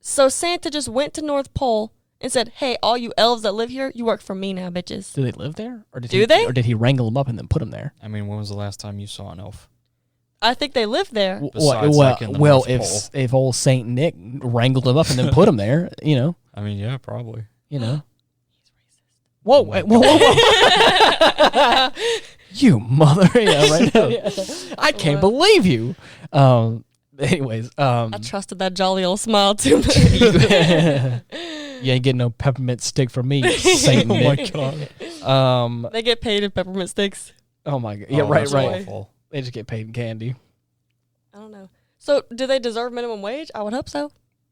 So Santa just went to North Pole and said, "Hey, all you elves that live here, you work for me now, bitches." Do they live there, or did he wrangle them up and then put them there? I mean, when was the last time you saw an elf? I think they live there. If old Saint Nick wrangled them up and then put them there, you know. I mean, yeah, probably. You know. Whoa! You mother! Yeah, right now. Yeah. I can't believe you. Anyways, I trusted that jolly old smile too much. You ain't getting no peppermint stick from me, Saint Nick. Oh my God. They get paid in peppermint sticks. Oh my God! Yeah, right. Awful. They just get paid in candy. I don't know. So, do they deserve minimum wage? I would hope so.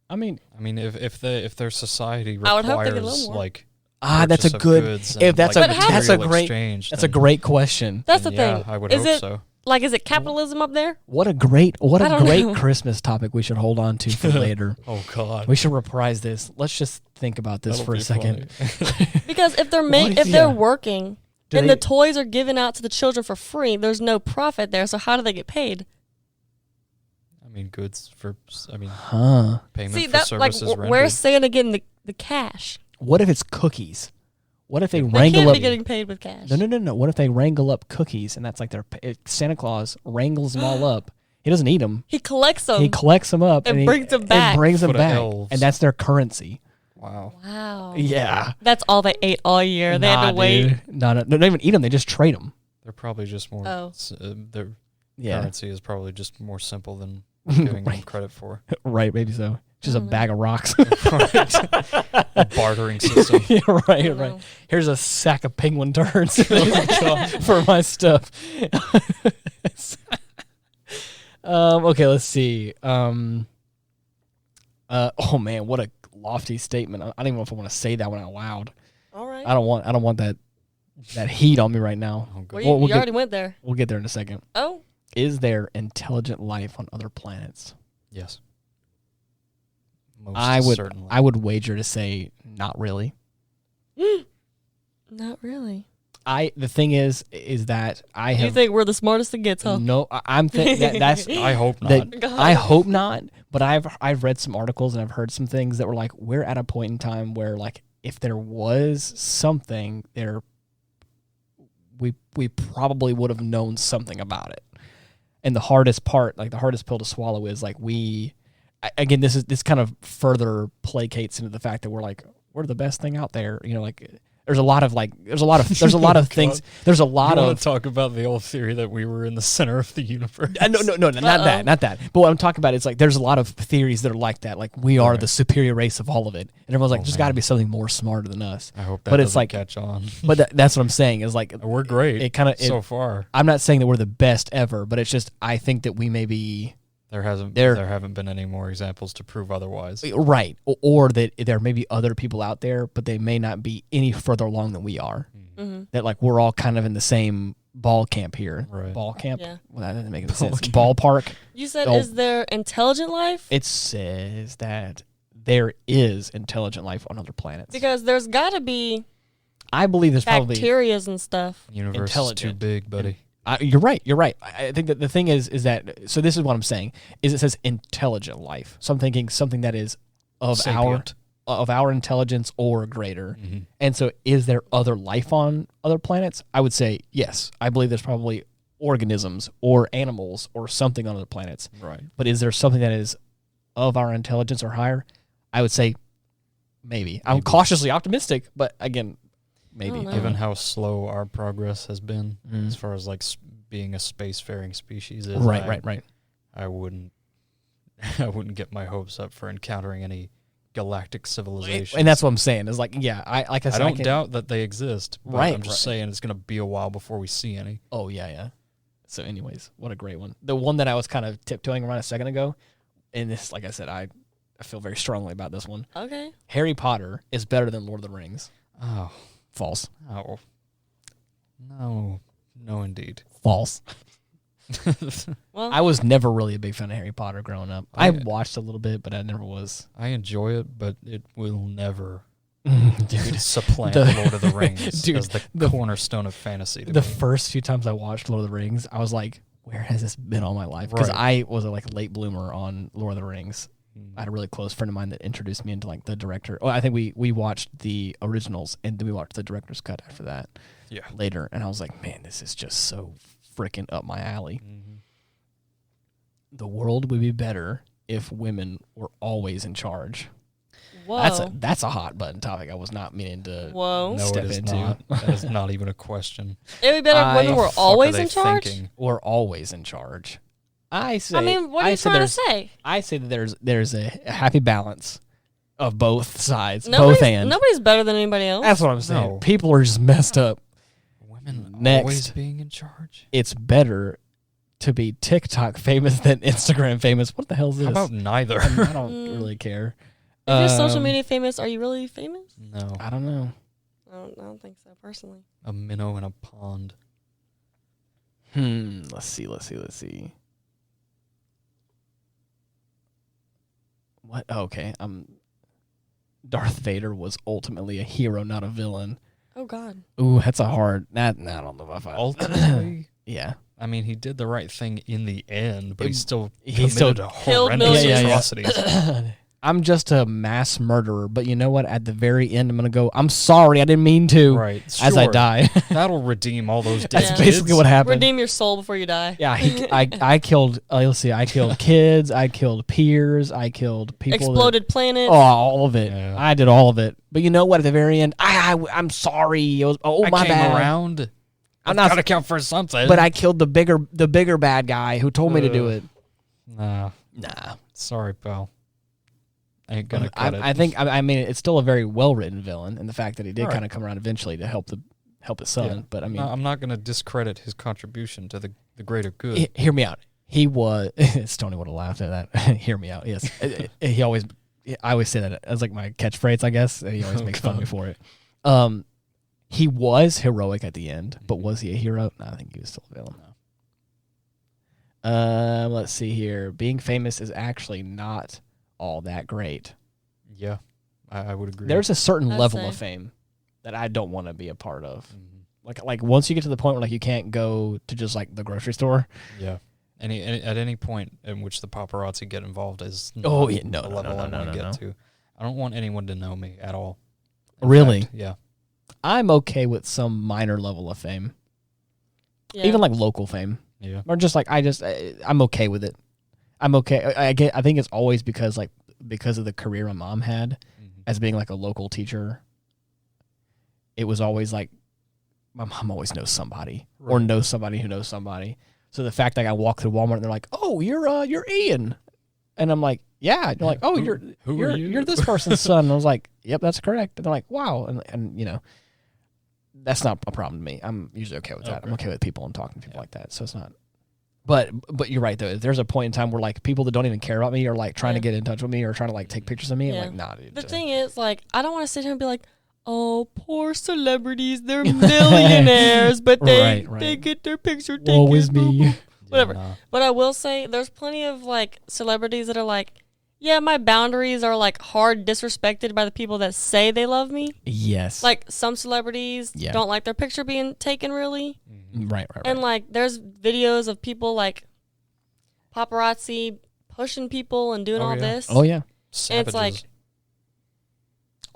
I mean, if their society I would hope they get a requires little more. like that's a good. If that's a great question. That's the thing. I would hope so. Like, is it capitalism up there? What a great Christmas topic we should hold on to for later. Oh God, we should reprise this. Let's just think about this for a second. Because if they're working. And the toys are given out to the children for free. There's no profit there, so how do they get paid? I mean, goods for. I mean, payment for services rendered. Where's Santa getting the cash? What if it's cookies? What if they can't wrangle up? Be getting paid with cash. No. What if they wrangle up cookies and that's like Santa Claus wrangles them all up? He doesn't eat them. He collects them. He collects them up and brings them back. And that's their currency. Wow. Yeah. That's all they ate all year. They had to wait. No, they don't even eat them. They just trade them. They're probably just more. Their currency is probably just more simple than giving them credit for. Right, maybe so. Just a bag of rocks. A bartering system. Yeah, right. Here's a sack of penguin turds for my stuff. Okay, let's see. Oh man, what a lofty statement. I don't even know if I want to say that one out loud. All right. I don't want that heat on me right now. Well, you already went there. We'll get there in a second. Oh. Is there intelligent life on other planets? Yes. Certainly. I would wager to say not really. Not really. The thing is that I have. You think we're the smartest that gets, huh? No, I'm thinking that's. I hope not. I hope not. But I've read some articles and I've heard some things that were like, we're at a point in time where like if there was something there, we probably would have known something about it. And the hardest part, like the hardest pill to swallow, is like again, this kind of further placates into the fact that we're the best thing out there. You know, like there's a lot of things. There's a lot you of. Want to talk about the old theory that we were in the center of the universe. No, not that. But what I'm talking about is like there's a lot of theories that are like that. Like we are the superior race of all of it, and everyone's like, there's got to be something more smarter than us. I hope that doesn't catch on. But that's what I'm saying is like we're great. It kind of so far. I'm not saying that we're the best ever, but it's just I think that we may be. There haven't been any more examples to prove otherwise. Right. Or that there may be other people out there, but they may not be any further along than we are. Mm-hmm. That like we're all kind of in the same ball camp here. Right. Ball camp? Yeah. Well, that doesn't make any sense. Ballpark. You said, is there intelligent life? It says that there is intelligent life on other planets. Because there's got to be I believe there's bacterias and stuff. Universe is too big, buddy. You're right. I think that the thing is that, so this is what I'm saying, is it says intelligent life. So I'm thinking something that is of our intelligence or greater. Mm-hmm. And so is there other life on other planets? I would say yes. I believe there's probably organisms or animals or something on other planets. Right. But is there something that is of our intelligence or higher? I would say maybe. I'm cautiously optimistic, but again, maybe. Given how slow our progress has been as Mm. far as like being a spacefaring species is, Right. I wouldn't get my hopes up for encountering any galactic civilization. And that's what I'm saying. Is like, yeah, I said, I don't doubt that they exist. But Right, I'm just saying it's going to be a while before we see any. Oh, yeah. So anyways, what a great one. The one that I was kind of tiptoeing around a second ago, and this, like I said, I feel very strongly about this one. Okay. Harry Potter is better than Lord of the Rings. Oh. False. Oh. No. No, indeed. False. Well, I was never really a big fan of Harry Potter growing up. I watched a little bit, but I never was. I enjoy it, but it will never Dude, supplant Lord of the Rings as the cornerstone of fantasy. The first few times I watched Lord of the Rings, I was like, where has this been all my life? Because I was a late bloomer on Lord of the Rings. I had a really close friend of mine that introduced me into like the director. Oh, I think we watched the originals and then we watched the director's cut after that. Yeah. Later, and I was like, man, this is just so freaking up my alley. Mm-hmm. The world would be better if women were always in charge. whoa. That's a hot button topic. I was not meaning to Whoa. No, step it is into. not. That is not even a question. It would be better if women were Fuck are always they in charge. thinking? We're always in charge. I say. I mean, what are you trying to say? I say that there's a happy balance of both sides, both ends. Nobody's better than anybody else. That's what I'm saying. No. People are just messed up. Women Next. always being in charge? It's better to be TikTok famous than Instagram famous. What the hell is this? How about neither? I don't really care. If you're social media famous, are you really famous? No. I don't know. I don't think so, personally. A minnow in a pond. Let's see. What? Okay. Darth Vader was ultimately a hero, not a villain. Oh, God. Ooh, that's a hard. I don't know if I. Ultimately, Yeah. I mean, he did the right thing in the end, but he still he still committed killed horrendous millions. atrocities. I'm just a mass murderer, but you know what? At the very end, I'm gonna go. I'm sorry, I didn't mean to. Right. As I sure. die. That'll redeem all those dead That's Yeah. basically kids. what happened. Redeem your soul before you die. Yeah, I killed. Let's see. I killed kids. I killed peers. I killed people. Exploded planets. Oh, all of it. Yeah. I did all of it. But you know what? At the very end, I'm sorry. It was I my came bad. around. I'm I've not. got to count for something. But I killed the bigger bad guy who told me to do it. Nah. Sorry, pal. Ain't gonna cut it. I think. I mean, it's still a very well written villain, and the fact that he did Right. kind of come around eventually to help his son. Yeah. But I mean, No, I'm not gonna discredit his contribution to the greater good. hear me out. He was. Tony would have laughed at that. Hear me out. Yes. I always say that as like my catchphrase, I guess. And he always makes fun of me for it. He was heroic at the end, but was he a hero? No, I think he was still a villain. Let's see here. Being famous is actually not all that great. Yeah, I would agree. There's a certain I'd level say. of fame that I don't want to be a part of. Mhm. Like once you get to the point where like you can't go to just like the grocery store. Yeah. At any point in which the paparazzi get involved is Oh, not yeah, no, the no, level no, I no, want no, to get no. to. I don't want anyone to know me at all. In Really? fact, yeah. I'm okay with some minor level of fame, Yeah. even like local fame, Yeah. or just like I'm okay with it. I'm okay. I think it's always because of the career my mom had Mhm. as being like a local teacher. It was always like my mom always knows somebody or Right. knows somebody who knows somebody. So the fact that I walk through Walmart and they're like, "Oh, you're Ian," and I'm like, "Yeah," and they're like, "Oh, who are you?" you're this person's son." And I was like, "Yep, that's correct." And they're like, "Wow," and you know, that's not a problem to me. I'm usually okay with that. I'm okay with people and talking to people like that. So it's not. But you're right though. There's a point in time where like people that don't even care about me are like trying to get in touch with me or trying to like take pictures of me. Yeah. I'm like, nah, dude. The thing is, like, I don't want to sit here and be like, oh, poor celebrities, they're millionaires, but they Right. they get their picture taken. Woe is me. Whatever. Yeah, nah. But I will say, there's plenty of like celebrities that are like, yeah, my boundaries are like hard disrespected by the people that say they love me. Yes. Like some celebrities Yeah. don't like their picture being taken really. right. And like there's videos of people like paparazzi pushing people and doing Oh, all yeah. this. Oh yeah. And it's like, Savages.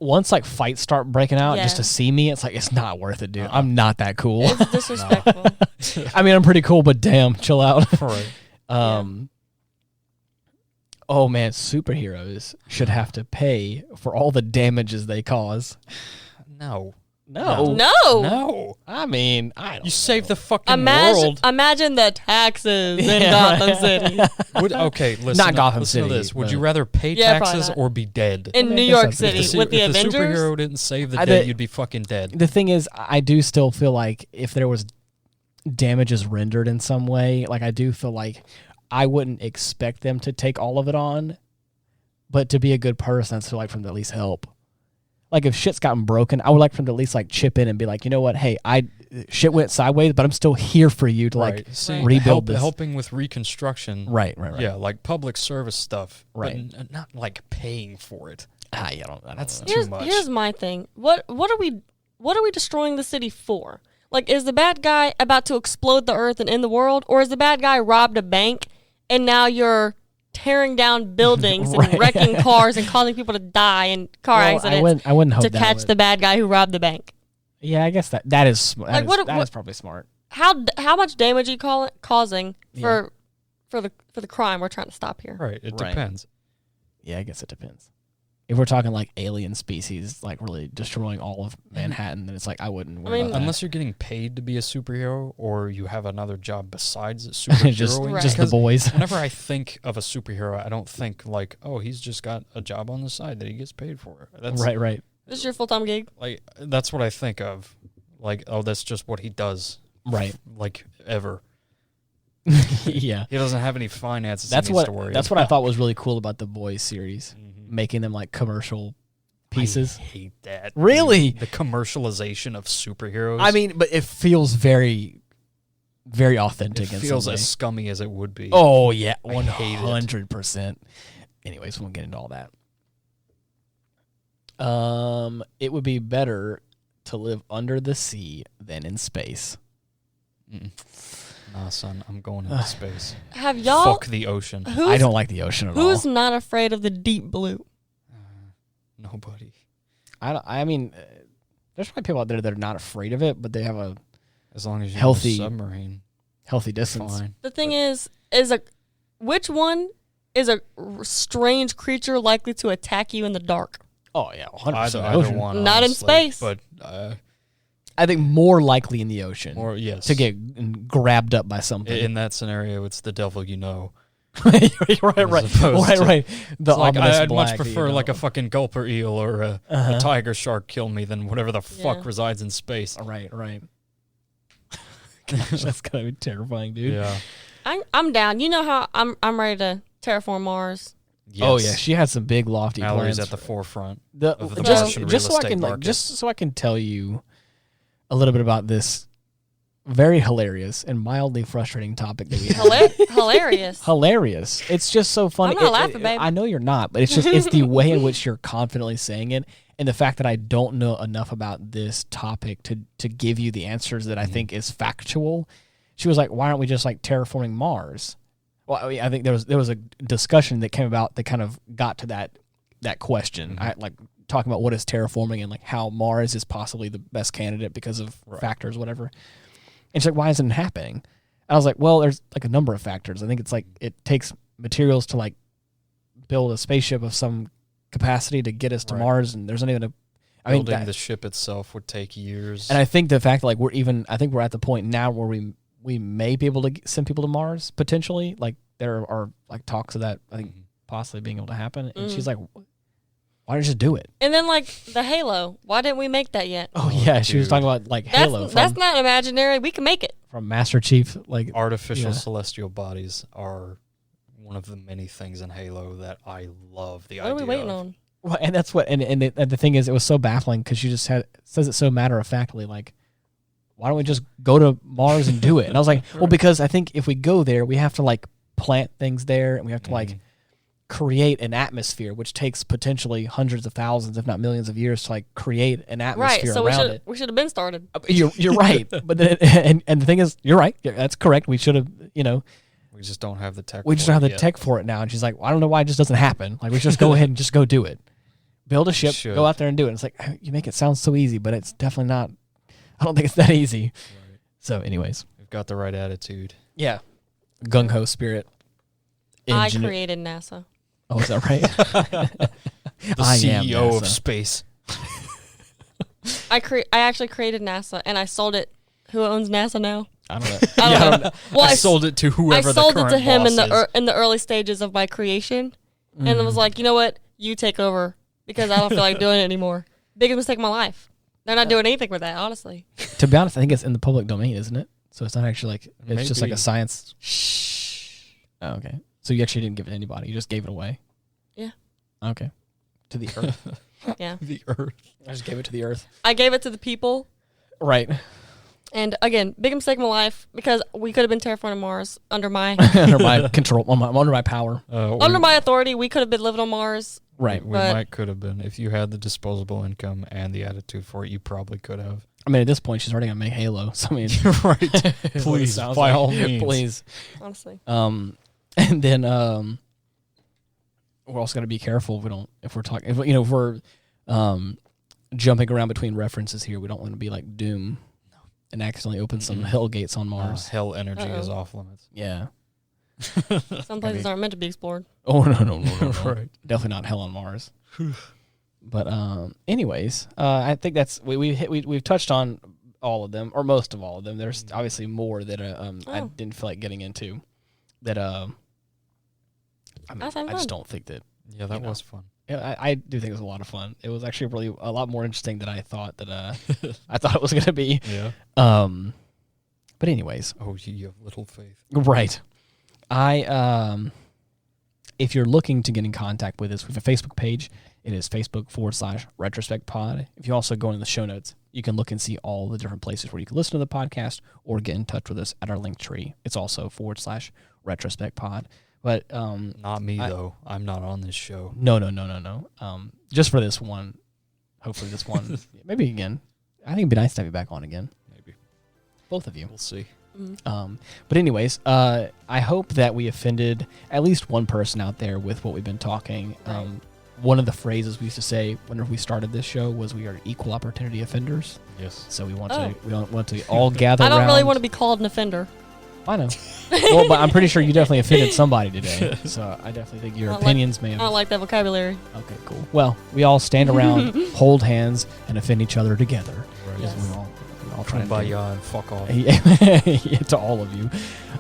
once like fights start breaking out Yeah. just to see me, it's like it's not worth it, dude. I'm not that cool. It's disrespectful. I mean, I'm pretty cool, but damn, chill out. Right. Oh man, superheroes should have to pay for all the damages they cause. No. No. No. I mean, I don't You save the fucking Imagine world. the taxes in Yeah, Gotham right. City. Okay, listen. Not Gotham listen to City, this. Would but- you rather pay Yeah, probably taxes not. or be dead? In mean, New I York guess that's- City with the if Avengers. the superhero didn't save the I day, did- you'd be fucking dead. The thing is, I do still feel like if there was damages rendered in some way, like I do feel like I wouldn't expect them to take all of it on, but to be a good person, I'd still like for them to at least help. Like if shit's gotten broken, I would like for them to at least like chip in and be like, you know what, hey, shit went sideways, but I'm still here for you to like See, rebuild this. helping with reconstruction. Right. Yeah, like public service stuff. Right. But not like paying for it. I don't That's know. too much. Here's my thing. What are we destroying the city for? Like, is the bad guy about to explode the earth and end the world, or is the bad guy robbed a bank and now you're tearing down buildings Right. and wrecking cars and causing people to die in car accidents I wouldn't hope to that catch would. the bad guy who robbed the bank? Yeah, I guess that is Like, that is probably smart. How much damage are you causing Yeah. for the crime we're trying to stop here? Right. It Right. depends. Yeah, I guess it depends. If we're talking like alien species, like really destroying all of Manhattan, then it's like I wouldn't worry mean, about that. Unless you're getting paid to be a superhero or you have another job besides superhero. just Right. just the Because boys. whenever I think of a superhero, I don't think like, oh, he's just got a job on the side that he gets paid for. That's Right. This is your full-time gig? like that's what I think of. Like, oh, that's just what he does. Right. Like ever. Yeah. He doesn't have any finances. That's he needs to worry what I about. thought was really cool about the Boys series, making them like commercial pieces. I hate that. Really? dude. The commercialization of superheroes. I mean, but it feels very, very authentic. it in feels some way. as scummy as it would be. Oh yeah, I hate it. 100%. Anyways, we won't get into all that. It would be better to live under the sea than in space. Mm-mm. Nah, son, I'm going into space. Have y'all? Fuck the ocean. I don't like the ocean at all. Who's not afraid of the deep blue? Nobody. I mean, there's probably people out there that are not afraid of it, but they have a As long as you Healthy have a submarine, healthy distance. fine. The thing is which one is a strange creature likely to attack you in the dark? Oh yeah, 100% Either ocean. one. Not in honestly, space. But I think more likely in the ocean or yes, to get grabbed up by something. in that scenario, it's the devil you know. right. As opposed to- The It's like ominous I'd much black, prefer like a fucking gulper eel or a tiger shark kill me than whatever the fuck Yeah. resides in space. Right. Gosh, that's gonna be terrifying, dude. Yeah. I'm down. You know how I'm ready to terraform Mars. Yes. Oh yeah, she had some big lofty Mallory's plans. at the forefront. just of the Russian just so real I can estate like market. just so I can tell you a little bit about this very hilarious and mildly frustrating topic that we have. Hilarious. Hilarious. It's just so funny. I'm not laughing, babe. I know you're not, but it's just it's the way in which you're confidently saying it, and the fact that I don't know enough about this topic to give you the answers that I think is factual. She was like, "Why aren't we just like terraforming Mars?" Well, I mean, I think there was a discussion that came about that kind of got to that question. I like talking about what is terraforming and like how Mars is possibly the best candidate because of factors, whatever. And she's like, "Why isn't it happening?" I was like, "Well, there's like a number of factors. I think it's like it takes materials to like build a spaceship of some capacity to get us to Mars, and there's not even a Building the ship itself would take years. and I think the fact that like I think we're at the point now where we may be able to send people to Mars potentially. Like there are like talks of that. I think possibly being able to happen. And she's like, "Why don't you just do it?" And then like the Halo. Why didn't we make that yet? Oh yeah, she was dude. talking about like Halo That's not imaginary. We can make it. from Master Chief. Like Artificial yeah. celestial bodies are one of the many things in Halo that I love the What idea are we waiting of. on? Well, and that's what, and the thing is, it was so baffling because she just says it so matter of factly, like, why don't we just go to Mars and do it? And I was like, well, because I think if we go there, we have to like plant things there, and we have to like create an atmosphere, which takes potentially hundreds of thousands, if not millions of years to like create an Right. atmosphere So around it. we should have been started. You're right, but then, and the thing is, you're right. That's correct. We should have, We just don't have the tech. we just for don't have it the yet. tech for it now. And she's like, well, I don't know why it just doesn't happen. Like, we should just go ahead and just go do it. Build a ship, should. go out there and do it. It's like, you make it sound so easy, but it's definitely not. I don't think it's that easy. Right. So anyways. We've got the right attitude. Yeah. Gung-ho spirit. I created NASA. Oh, is that right? The I am CEO of NASA. space. I actually created NASA, and I sold it. Who owns NASA now? I don't know. I don't know. Well, I sold it to whoever I sold the it current to him boss in the is. in the early stages of my creation, and I was like, you know what? You take over because I don't feel like doing it anymore. Biggest mistake of my life. They're not doing anything with that, honestly. To be honest, I think it's in the public domain, isn't it? So it's not actually like, it's just like a Maybe. science. Shh. Oh, okay. So you actually didn't give it to anybody. You just gave it away. Yeah. Okay. To the earth. Yeah. The Earth. I just gave it to the earth. I gave it to the people. Right. And again, big mistake of my life because we could have been terraforming Mars under my Under my control, under my power. under my authority. We could have been living on Mars. Right. We But- might could have been. If you had the disposable income and the attitude for it, you probably could have. I mean, at this point, she's already gonna make Halo. So I mean, Right. Please, Please, by all means. please. Honestly, And then we're also gonna be careful. If we're jumping around between references here, we don't want to be like Doom and accidentally open some hell gates on Mars. Hell energy is Uh-oh. off limits. Yeah. some places aren't meant to be explored. Oh no. Right. Definitely not hell on Mars. But anyways, I think that's we've touched on all of them or most of all of them. There's obviously more that I Oh. didn't feel like getting into. That I That's just fun. don't think that. Yeah, that You know. was fun. Yeah, I do think it was a lot of fun. It was actually really a lot more interesting than I thought that I thought it was going to be. Yeah. But anyways, Oh, you have little faith. right. If you're looking to get in contact with us, we have a Facebook page. It is Facebook.com/Retrospect Pod. If you also go into the show notes, you can look and see all the different places where you can listen to the podcast or get in touch with us at our link tree. It's also /Retrospect Pod. But Not me, though. I'm not on this show. no. Just for this one. Hopefully this one. Maybe again. I think it'd be nice to have you back on again. Maybe. Both of you. We'll see. But anyways, I hope that we offended at least one person out there with what we've been talking. Right. One of the phrases we used to say whenever we started this show was we are equal opportunity offenders. Yes. So we want Oh. to all gather I don't around. really want to be called an offender. I know. Well, but I'm pretty sure you definitely offended somebody today. So I definitely think your I don't opinions may I have. don't like that vocabulary. Okay, cool. Well, we all stand around, hold hands, and offend each other together. Right. Yes. We all try to do. Kumbaya and fuck off. Yeah, to all of you.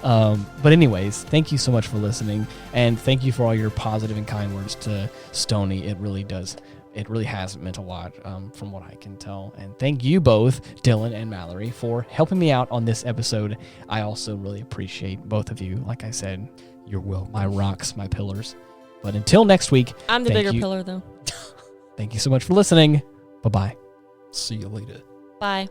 But anyways, thank you so much for listening, and thank you for all your positive and kind words to Stoney. It really does. It really has meant a lot from what I can tell. And thank you both, Dylan and Malorie, for helping me out on this episode. I also really appreciate both of you. Like I said, You're welcome. my rocks, my pillars. But until next week, I'm the Thank bigger you. pillar, though. thank you so much for listening. Bye-bye. See you later. Bye.